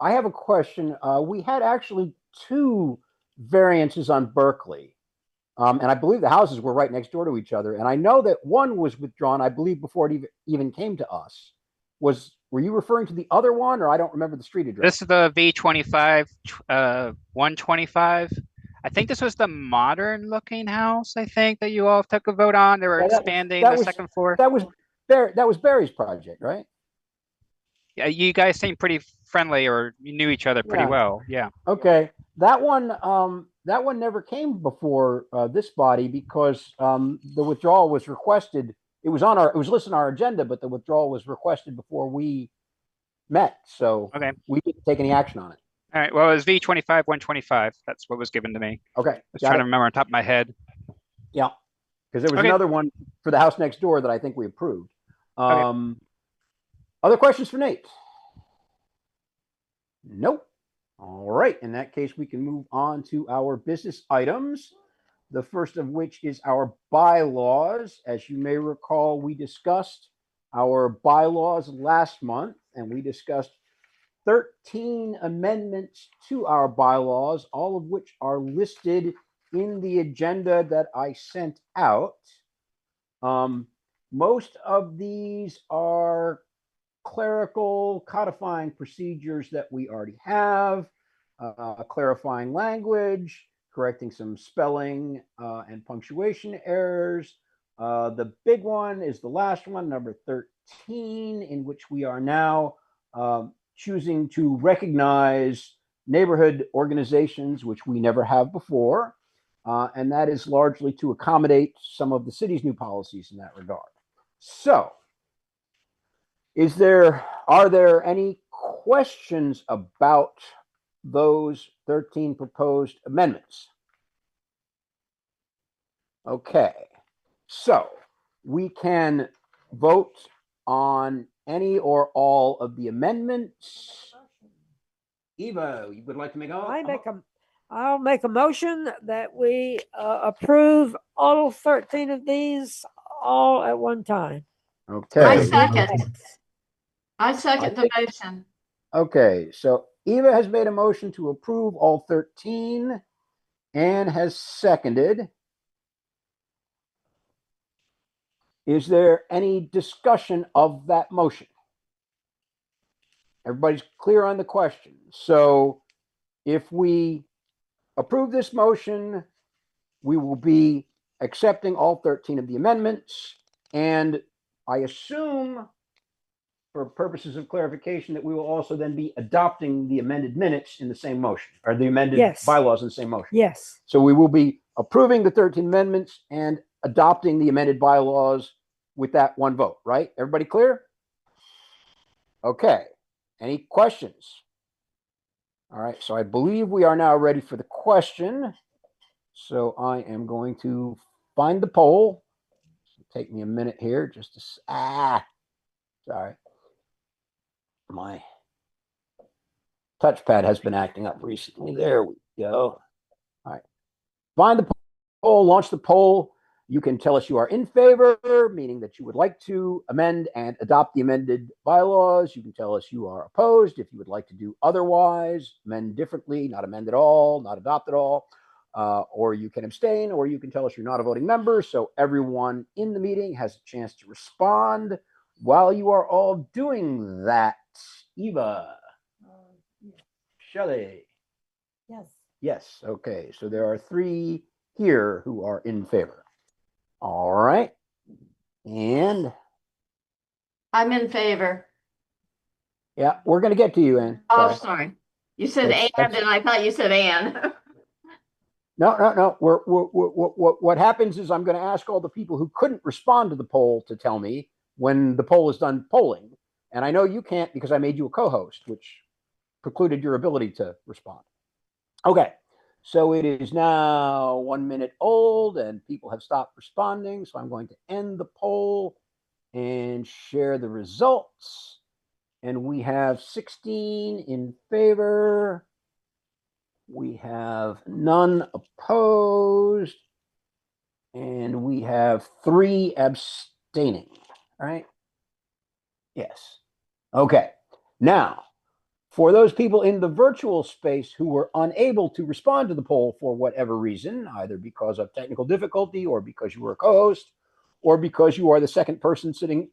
I have a question. We had actually 2 variances on Berkeley. And I believe the houses were right next door to each other. And I know that one was withdrawn, I believe, before it even came to us. Was were you referring to the other one, or I don't remember the street address? This is the V25, 125. I think this was the modern looking house, I think, that you all took a vote on. They were Yeah, expanding the second floor. That was Barry's project, right? Yeah, you guys seem pretty friendly, or you knew each other pretty Yeah. well. Yeah. Okay. That one never came before this body because the withdrawal was requested. It was listed on our agenda, but the withdrawal was requested before we met. So Okay. we didn't take any action on it. All right. Well, it was V25, 125. That's what was given to me. Okay. I was trying to remember on top of my head. Yeah. Because there was Okay. another one for the house next door that I think we approved. Okay. Other questions for Nate? Nope. All right. In that case, we can move on to our business items. The first of which is our bylaws. As you may recall, we discussed our bylaws last month, and we discussed 13 amendments to our bylaws, all of which are listed in the agenda that I sent out. Most of these are clerical codifying procedures that we already have, clarifying language, correcting some spelling and punctuation errors. The big one is the last one, number 13, in which we are now choosing to recognize neighborhood organizations, which we never have before. And that is largely to accommodate some of the city's new policies in that regard. So, are there any questions about those 13 proposed amendments? Okay, so we can vote on any or all of the amendments. Eva, you would like to make I'll make a motion that we approve all 13 of these all at one time. Okay. I second the motion. Okay, so Eva has made a motion to approve all 13 and has seconded. Is there any discussion of that motion? Everybody's clear on the question. So if we approve this motion, we will be accepting all 13 of the amendments. And I assume, for purposes of clarification, that we will also then be adopting the amended minutes in the same motion, or the amended bylaws in the same motion. Yes. So we will be approving the 13 amendments and adopting the amended bylaws with that one vote, right? Everybody clear? Okay. Any questions? All right. So I believe we are now ready for the question. So I am going to find the poll. Take me a minute here just to, sorry. My touchpad has been acting up recently. There we go. All right. Find the poll, launch the poll. You can tell us you are in favor, meaning that you would like to amend and adopt the amended bylaws. You can tell us you are opposed if you would like to do otherwise, amend differently, not amend at all, not adopt at all. Or you can abstain, or you can tell us you're not a voting member. So everyone in the meeting has a chance to respond while you are all doing that. Eva. Shelley. Yes. Yes. Okay. So there are 3 here who are in favor. All right. And I'm in favor. yeah, we're going to get to you, Ann. Oh, sorry. You said and I thought you said Ann. No. What happens is I'm going to ask all the people who couldn't respond to the poll to tell me when the poll is done polling. And I know you can't because I made you a co-host, which precluded your ability to respond. Okay. So it is now 1 minute old and people have stopped responding. So I'm going to end the poll and share the results. And we have 16 in favor. We have none opposed. And we have 3 abstaining. All right. Yes. Okay. Now, for those people in the virtual space who were unable to respond to the poll for whatever reason, either because of technical difficulty or because you were a co-host or because you are the second person sitting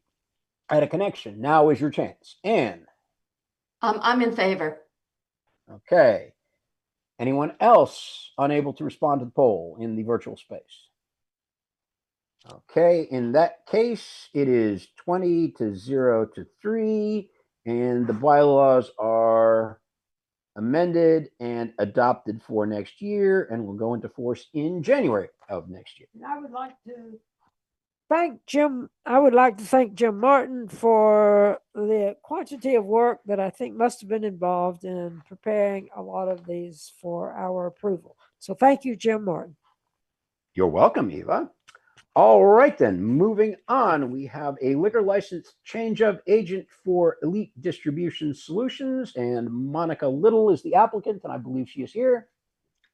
I had a connection. Now is your chance. Anne. I'm in favor. Okay. Anyone else unable to respond to the poll in the virtual space? Okay, in that case, it is 20 to 0 to 3, and the bylaws are amended and adopted for next year and will go into force in January of next year. And I would like to thank Jim. I would like to thank Jim Martin for the quantity of work that I think must have been involved in preparing a lot of these for our approval. So thank you, Jim Martin. You're welcome, Eva. All right, then, moving on, we have a liquor license change of agent for Elite Distribution Solutions, and Monica Little is the applicant, and I believe she is here.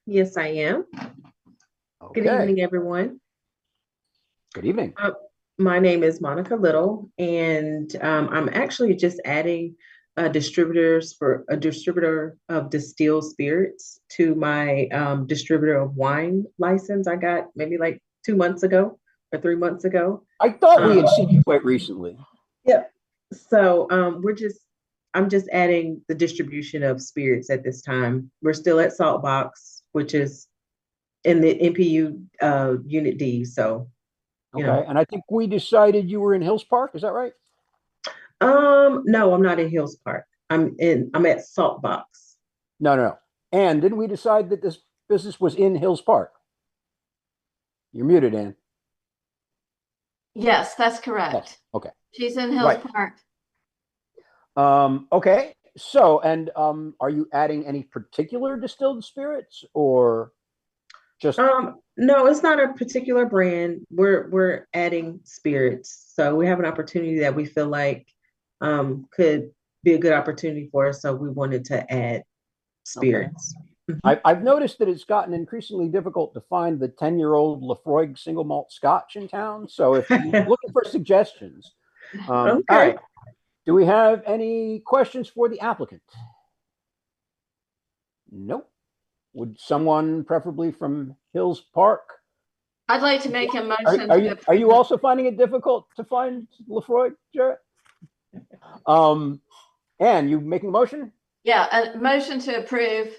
Yes, I am. Okay. Good evening, everyone. Good evening. My name is Monica Little, and I'm actually just adding a distributor of distilled spirits to my distributor of wine license I got maybe like 2 months ago or 3 months ago. I thought we had seen you quite recently. Yep. So I'm just adding the distribution of spirits at this time. We're still at Saltbox, which is in the NPU Unit D. So, Okay, and I think we decided you were in Hills Park. Is that right? No, I'm not in Hills Park. I'm at Saltbox. No. And didn't we decide that this business was in Hills Park? You're muted, Ann. Yes, that's correct. Yes. Okay. She's in Hills Right. Park. Okay. So, and are you adding any particular distilled spirits or just? No, it's not a particular brand. We're adding spirits. So we have an opportunity that we feel like could be a good opportunity for us. So we wanted to add spirits. Okay. I've noticed that it's gotten increasingly difficult to find the 10-year-old Lafroig single malt Scotch in town. So if you're looking for suggestions, all right. Do we have any questions for the applicant? Nope. Would someone, preferably from Hills Park? I'd like to make a motion. Are you also finding it difficult to find Lafroig, Jarrett? Ann, you making a motion? Yeah, a motion to approve.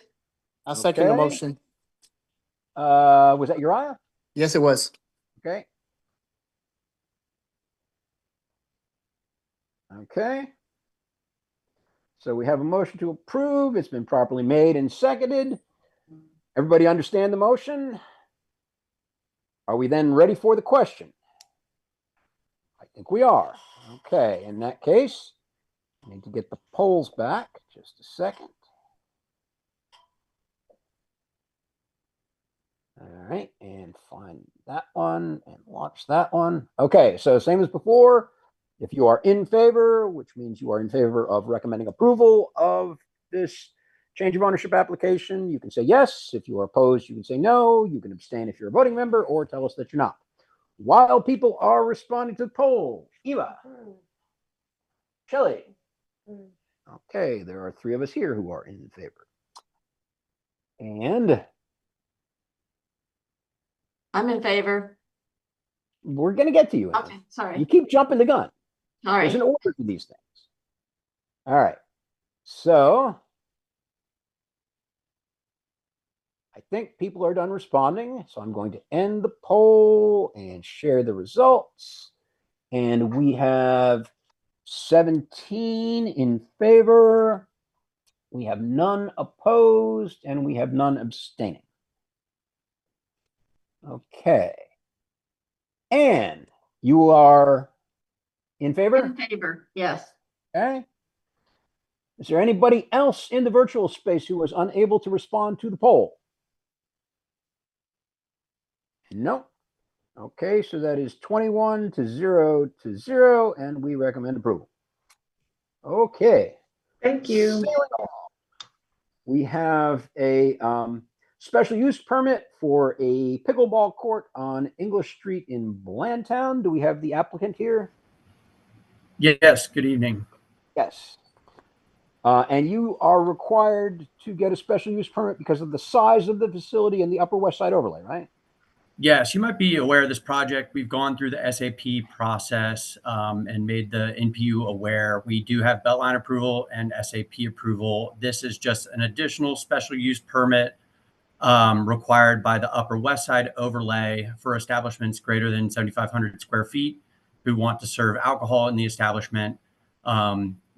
I'll second the motion. Was that Uriah? Yes, it was. Okay. Okay. So we have a motion to approve. It's been properly made and seconded. Everybody understand the motion? Are we then ready for the question? I think we are. Okay, in that case, I need to get the polls back. Just a second. All right, and find that one and launch that one. Okay, so same as before. If you are in favor, which means you are in favor of recommending approval of this change of ownership application, you can say yes. If you are opposed, you can say no. You can abstain if you're a voting member or tell us that you're not. While people are responding to the poll, Eva, Shelley. Okay, there are 3 of us here who are in favor. And I'm in favor. we're going to get to you. Ann. Okay, sorry. You keep jumping the gun. All right. There's an order to these things. All right. So I think people are done responding. So I'm going to end the poll and share the results. And we have 17 in favor. We have none opposed, and we have none abstaining. Okay. Ann, you are in favor? In favor, yes. Okay. Is there anybody else in the virtual space who was unable to respond to the poll? No. Okay, so that is 21 to 0 to 0, and we recommend approval. Okay. Thank you. We have a special use permit for a pickleball court on English Street in Blandtown. Do we have the applicant here? Yes, good evening. Yes. And you are required to get a special use permit because of the size of the facility and the Upper West Side overlay, right? Yes, you might be aware of this project. We've gone through the SAP process and made the NPU aware. We do have Beltline approval and SAP approval. This is just an additional special use permit required by the Upper West Side overlay for establishments greater than 7,500 square feet who want to serve alcohol in the establishment.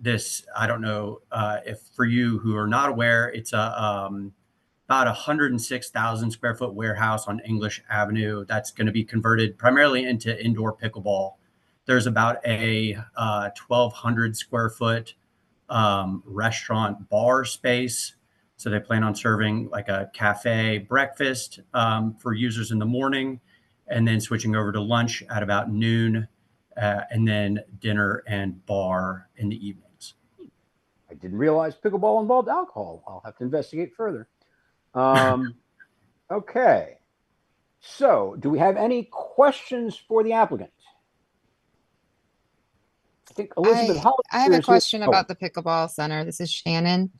This, I don't know if for you who are not aware, it's about 106,000 square foot warehouse on English Avenue that's going to be converted primarily into indoor pickleball. There's about a 1,200 square foot restaurant bar space. So they plan on serving like a cafe breakfast for users in the morning, and then switching over to lunch at about noon, and then dinner and bar in the evenings. I didn't realize pickleball involved alcohol. I'll have to investigate further. Okay. So do we have any questions for the applicant? I think Elizabeth Hollister I have a is here. question about the pickleball center. This is Shannon.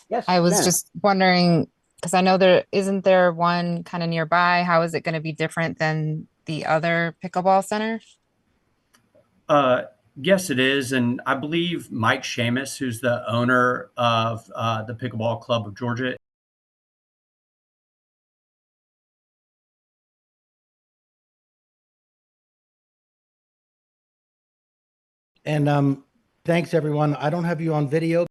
Yes, I was Shannon. just wondering, because I know there isn't there one kind of nearby. How is it going to be different than the other pickleball center? Yes, it is. And I believe Mike Seamus, who's the owner of the Pickleball Club of Georgia. And thanks, everyone. I don't have you on video.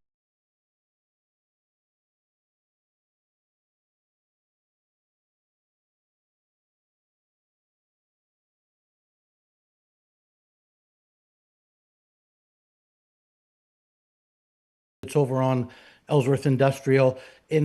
It's over on Ellsworth Industrial. In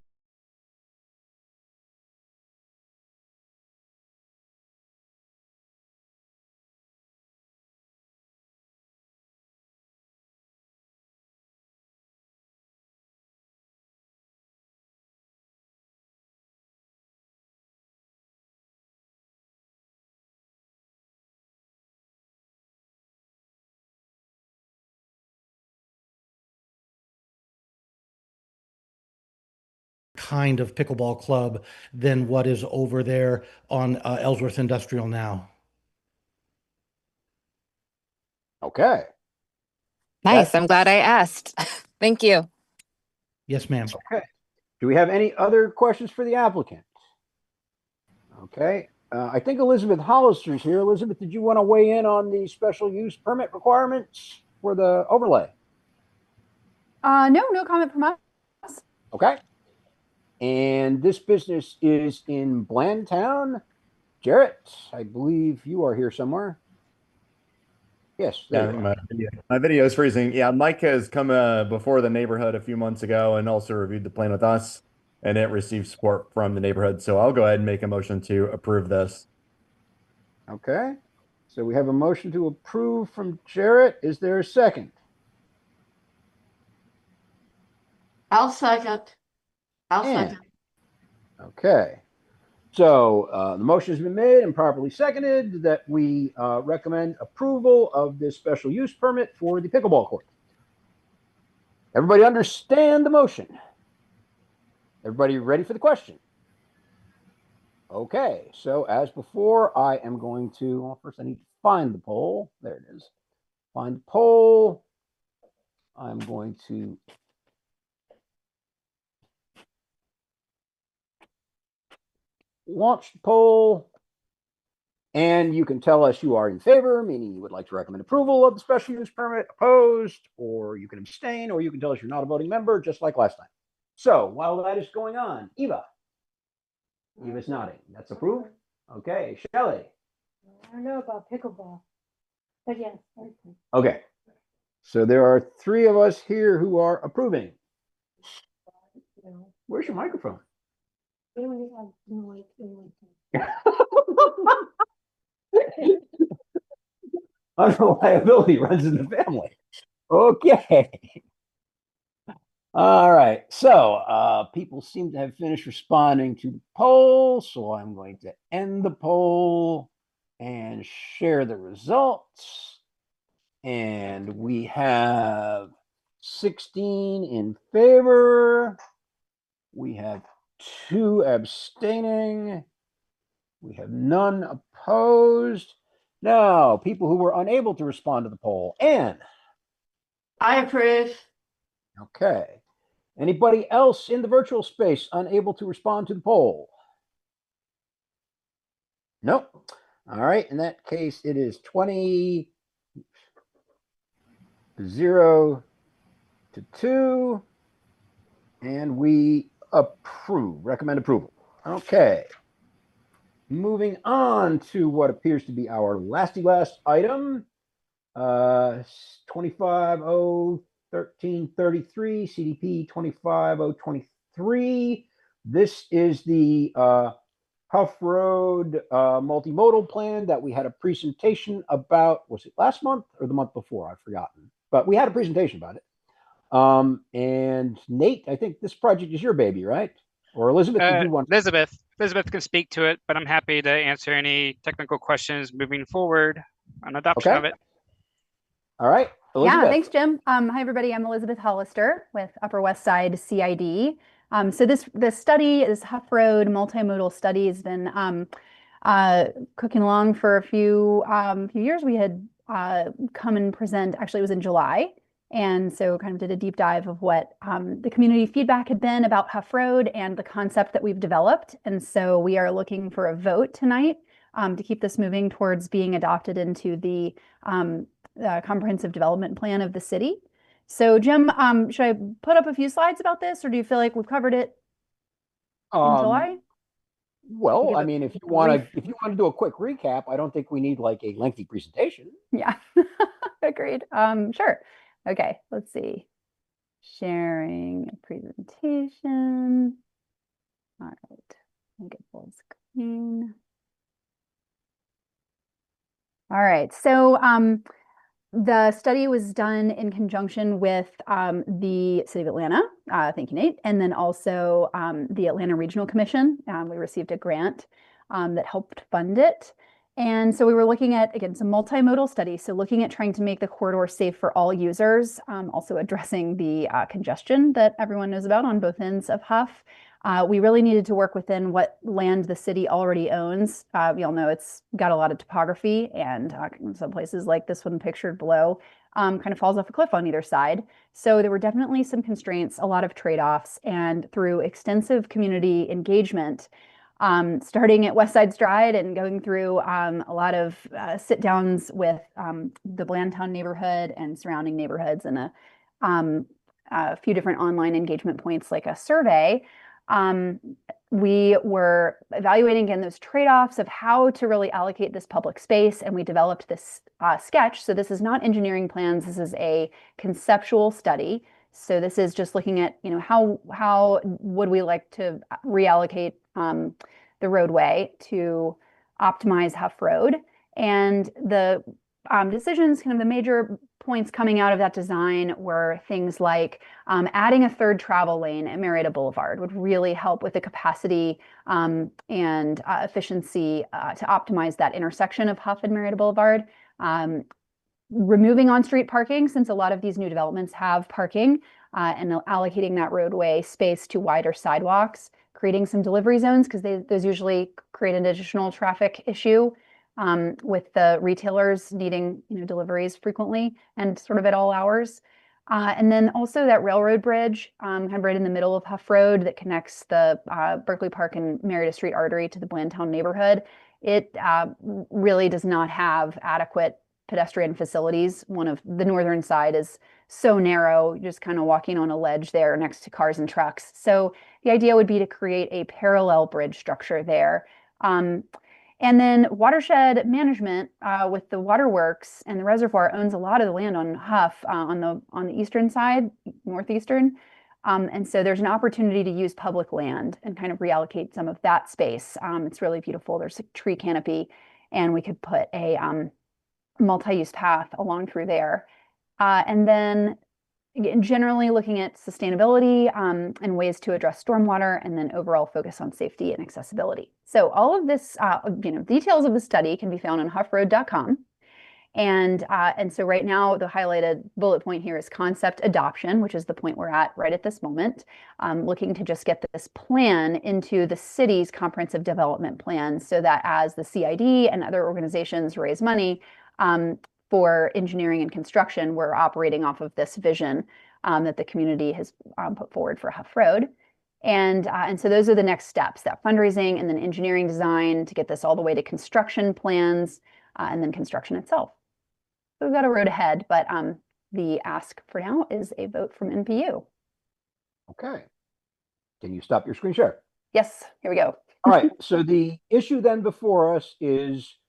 kind of pickleball club than what is over there on Ellsworth Industrial now. Okay. Nice. I'm glad I asked. Thank you. Yes, ma'am. Okay. Do we have any other questions for the applicant? Okay. I think Elizabeth Hollister is here. Elizabeth, did you want to weigh in on the special use permit requirements for the overlay? No comment from us. Okay. And this business is in Blandtown. Jarrett, I believe you are here somewhere. Yes. Yeah, my video is freezing. Yeah, Mike has come before the neighborhood a few months ago and also reviewed the plan with us, and it received support from the neighborhood. So I'll go ahead and make a motion to approve this. Okay. So we have a motion to approve from Jarrett. Is there a second? I'll second. I'll second. Okay. So the motion has been made and properly seconded that we recommend approval of this special use permit for the pickleball court. Everybody understand the motion? Everybody ready for the question? Okay. So as before, I am going to, well, first I need to find the poll. There it is. Find the poll. I'm going to launch the poll, and you can tell us you are in favor, meaning you would like to recommend approval of the special use permit, opposed, or you can abstain, or you can tell us you're not a voting member, just like last time. So while that is going on, Eva's nodding. That's approved. Okay, Shelley. I don't know about pickleball, but yes. Okay, so there are three of us here who are approving. Where's your microphone? Unreliability runs in the family. Okay. All right. So people seem to have finished responding to the poll. So I'm going to end the poll and share the results. And we have 16 in favor. We have 2 abstaining We have none opposed. Now, people who were unable to respond to the poll. Anne. I approve. Okay. Anybody else in the virtual space unable to respond to the poll? Nope. All right. In that case, it is 20-0 to 2. And we recommend approval. Okay. Moving on to what appears to be our last item. 25-0-1333, CDP 25-0-23. This is the Huff Road multimodal plan that we had a presentation about. Was it last month or the month before? I've forgotten. But we had a presentation about it. And Nate, I think this project is your baby, right? Or Elizabeth, did you want? Elizabeth can speak to it, but I'm happy to answer any technical questions moving forward on adoption of it. All right, Elizabeth. Yeah, thanks, Jim. Hi, everybody. I'm Elizabeth Hollister with Upper West Side CID. So this study, this Huff Road multimodal study, has been cooking along for a few years. We had come and present. Actually, it was in July. And so kind of did a deep dive of what the community feedback had been about Huff Road and the concept that we've developed. And so we are looking for a vote tonight to keep this moving towards being adopted into the comprehensive development plan of the city. So Jim, should I put up a few slides about this, or do you feel like we've covered it in July? Well, I mean, if you want to do a quick recap, I don't think we need like a lengthy presentation. Yeah, agreed. Sure. Okay, let's see. Sharing a presentation. All right, let me get full screen. All right, so the study was done in conjunction with the City of Atlanta, thank you, Nate, and then also the Atlanta Regional Commission. We received a grant that helped fund it. And so we were looking at, again, some multimodal studies. So looking at trying to make the corridor safe for all users, also addressing the congestion that everyone knows about on both ends of Huff. We really needed to work within what land the city already owns. We all know it's got a lot of topography, and some places like this one pictured below kind of falls off a cliff on either side. So there were definitely some constraints, a lot of trade-offs, and through extensive community engagement, starting at West Side Stride and going through a lot of sit-downs with the Blandtown neighborhood and surrounding neighborhoods, and a few different online engagement points like a survey. We were evaluating, again, those trade-offs of how to really allocate this public space, and we developed this sketch. So this is not engineering plans, this is a conceptual study. So this is just looking at, how would we like to reallocate the roadway to optimize Huff Road. And the decisions, kind of the major points coming out of that design were things like adding a third travel lane at Marietta Boulevard would really help with the capacity and efficiency to optimize that intersection of Huff and Marietta Boulevard. Removing on-street parking, since a lot of these new developments have parking, and allocating that roadway space to wider sidewalks, creating some delivery zones, because those usually create an additional traffic issue with the retailers needing deliveries frequently and sort of at all hours. And then also that railroad bridge kind of right in the middle of Huff Road that connects the Berkeley Park and Marietta Street artery to the Blandtown neighborhood. It really does not have adequate pedestrian facilities. One of the northern side is so narrow, just kind of walking on a ledge there next to cars and trucks. So the idea would be to create a parallel bridge structure there. And then watershed management with the waterworks and the reservoir owns a lot of the land on Huff on the eastern side, northeastern. And so there's an opportunity to use public land and kind of reallocate some of that space. It's really beautiful. There's a tree canopy, and we could put a multi-use path along through there. And then again, generally looking at sustainability and ways to address stormwater, and then overall focus on safety and accessibility. So all of this, details of the study can be found on huffroad.com. And so right now, the highlighted bullet point here is concept adoption, which is the point we're at right at this moment. Looking to just get this plan into the city's comprehensive development plan so that as the CID and other organizations raise money for engineering and construction, we're operating off of this vision that the community has put forward for Huff Road. And so those are the next steps, that fundraising and then engineering design to get this all the way to construction plans and then construction itself. So we've got a road ahead, but the ask for now is a vote from NPU. Okay. Can you stop your screen share? Yes, here we go. All right. So the issue then before us is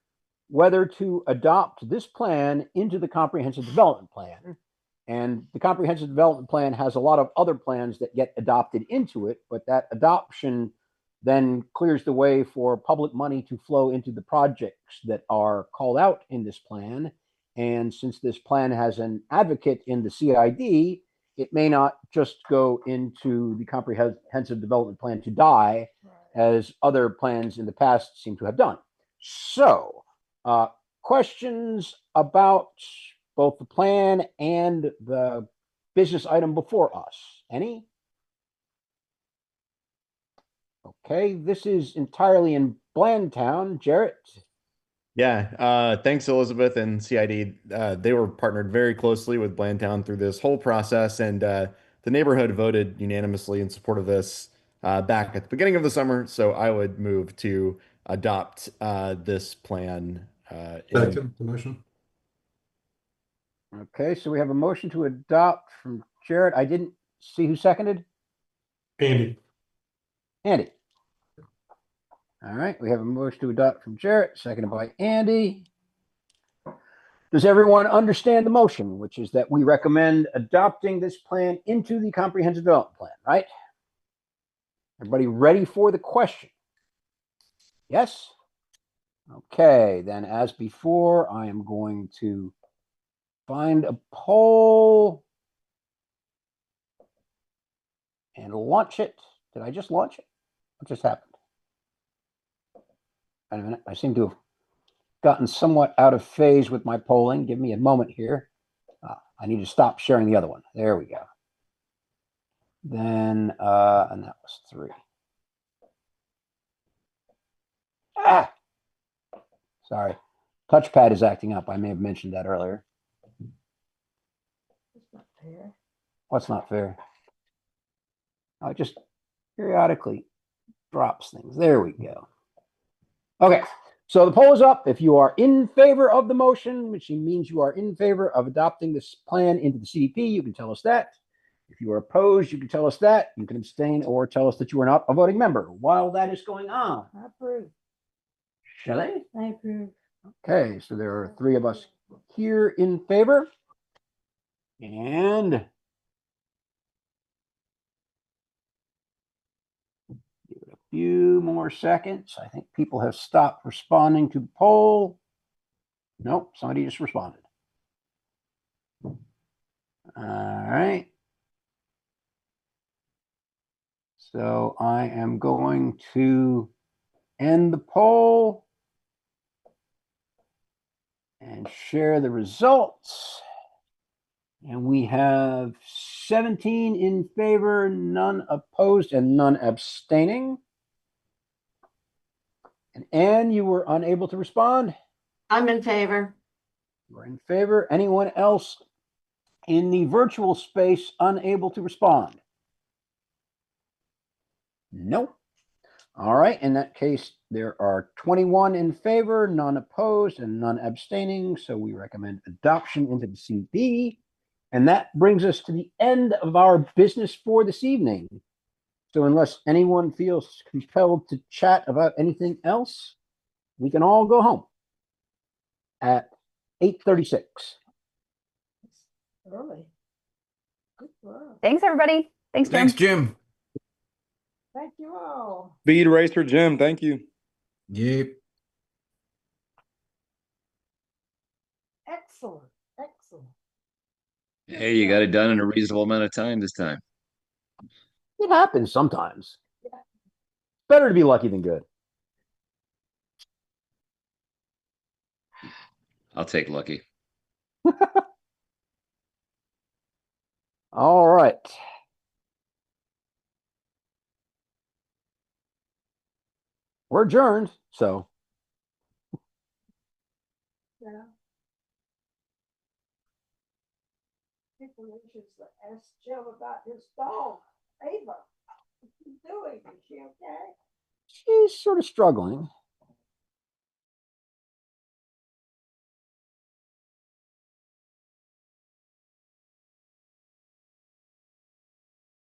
whether to adopt this plan into the comprehensive development plan. And the comprehensive development plan has a lot of other plans that get adopted into it, but that adoption then clears the way for public money to flow into the projects that are called out in this plan. And since this plan has an advocate in the CID, it may not just go into the comprehensive development plan to die, as other plans in the past seem to have done. So, questions about both the plan and the business item before us? Any? Okay, this is entirely in Blandtown. Jarrett? Yeah, thanks, Elizabeth and CID. They were partnered very closely with Blandtown through this whole process, and the neighborhood voted unanimously in support of this back at the beginning of the summer. So I would move to adopt this plan. Second the motion. Okay, so we have a motion to adopt from Jarrett. I didn't see who seconded. Andy. Andy. All right, we have a motion to adopt from Jarrett, seconded by Andy. Does everyone understand the motion, which is that we recommend adopting this plan into the comprehensive development plan, right? Everybody ready for the question? Yes? Okay, then as before, I am going to find a poll and launch it. Did I just launch it? What just happened? Wait a minute. I seem to have gotten somewhat out of phase with my polling. Give me a moment here. I need to stop sharing the other one. There we go. Then, and that was 3. Ah! Sorry. Touchpad is acting up. I may have mentioned that earlier. It's not fair. What's not fair? I just periodically drops things. There we go. Okay, so the poll is up. If you are in favor of the motion, which means you are in favor of adopting this plan into the CDP, you can tell us that. If you are opposed, you can tell us that. You can abstain or tell us that you are not a voting member. While that is going on, I approve. Shelley? I approve. Okay, so there are 3 of us here in favor. And give it a few more seconds. I think people have stopped responding to the poll. Nope, somebody just responded. All right. So I am going to end the poll and share the results. And we have 17 in favor, none opposed, and none abstaining. And Anne, you were unable to respond? I'm in favor. You're in favor. Anyone else in the virtual space unable to respond? Nope. All right. In that case, there are 21 in favor, none opposed, and none abstaining. So we recommend adoption into the CB. And that brings us to the end of our business for this evening. So unless anyone feels compelled to chat about anything else, we can all go home at 8:36. Early. Good work. Thanks, everybody. Thanks, Jim. Thanks, Jim. Thank you all. Speed Racer Jim, thank you. Yep. Excellent. Excellent. Hey, you got it done in a reasonable amount of time this time. It happens sometimes. Better to be lucky than good. I'll take lucky. All right. We're adjourned, so. Yeah. People should ask Jim about his dog, Ava. What's she doing? Is she okay? She's sort of struggling.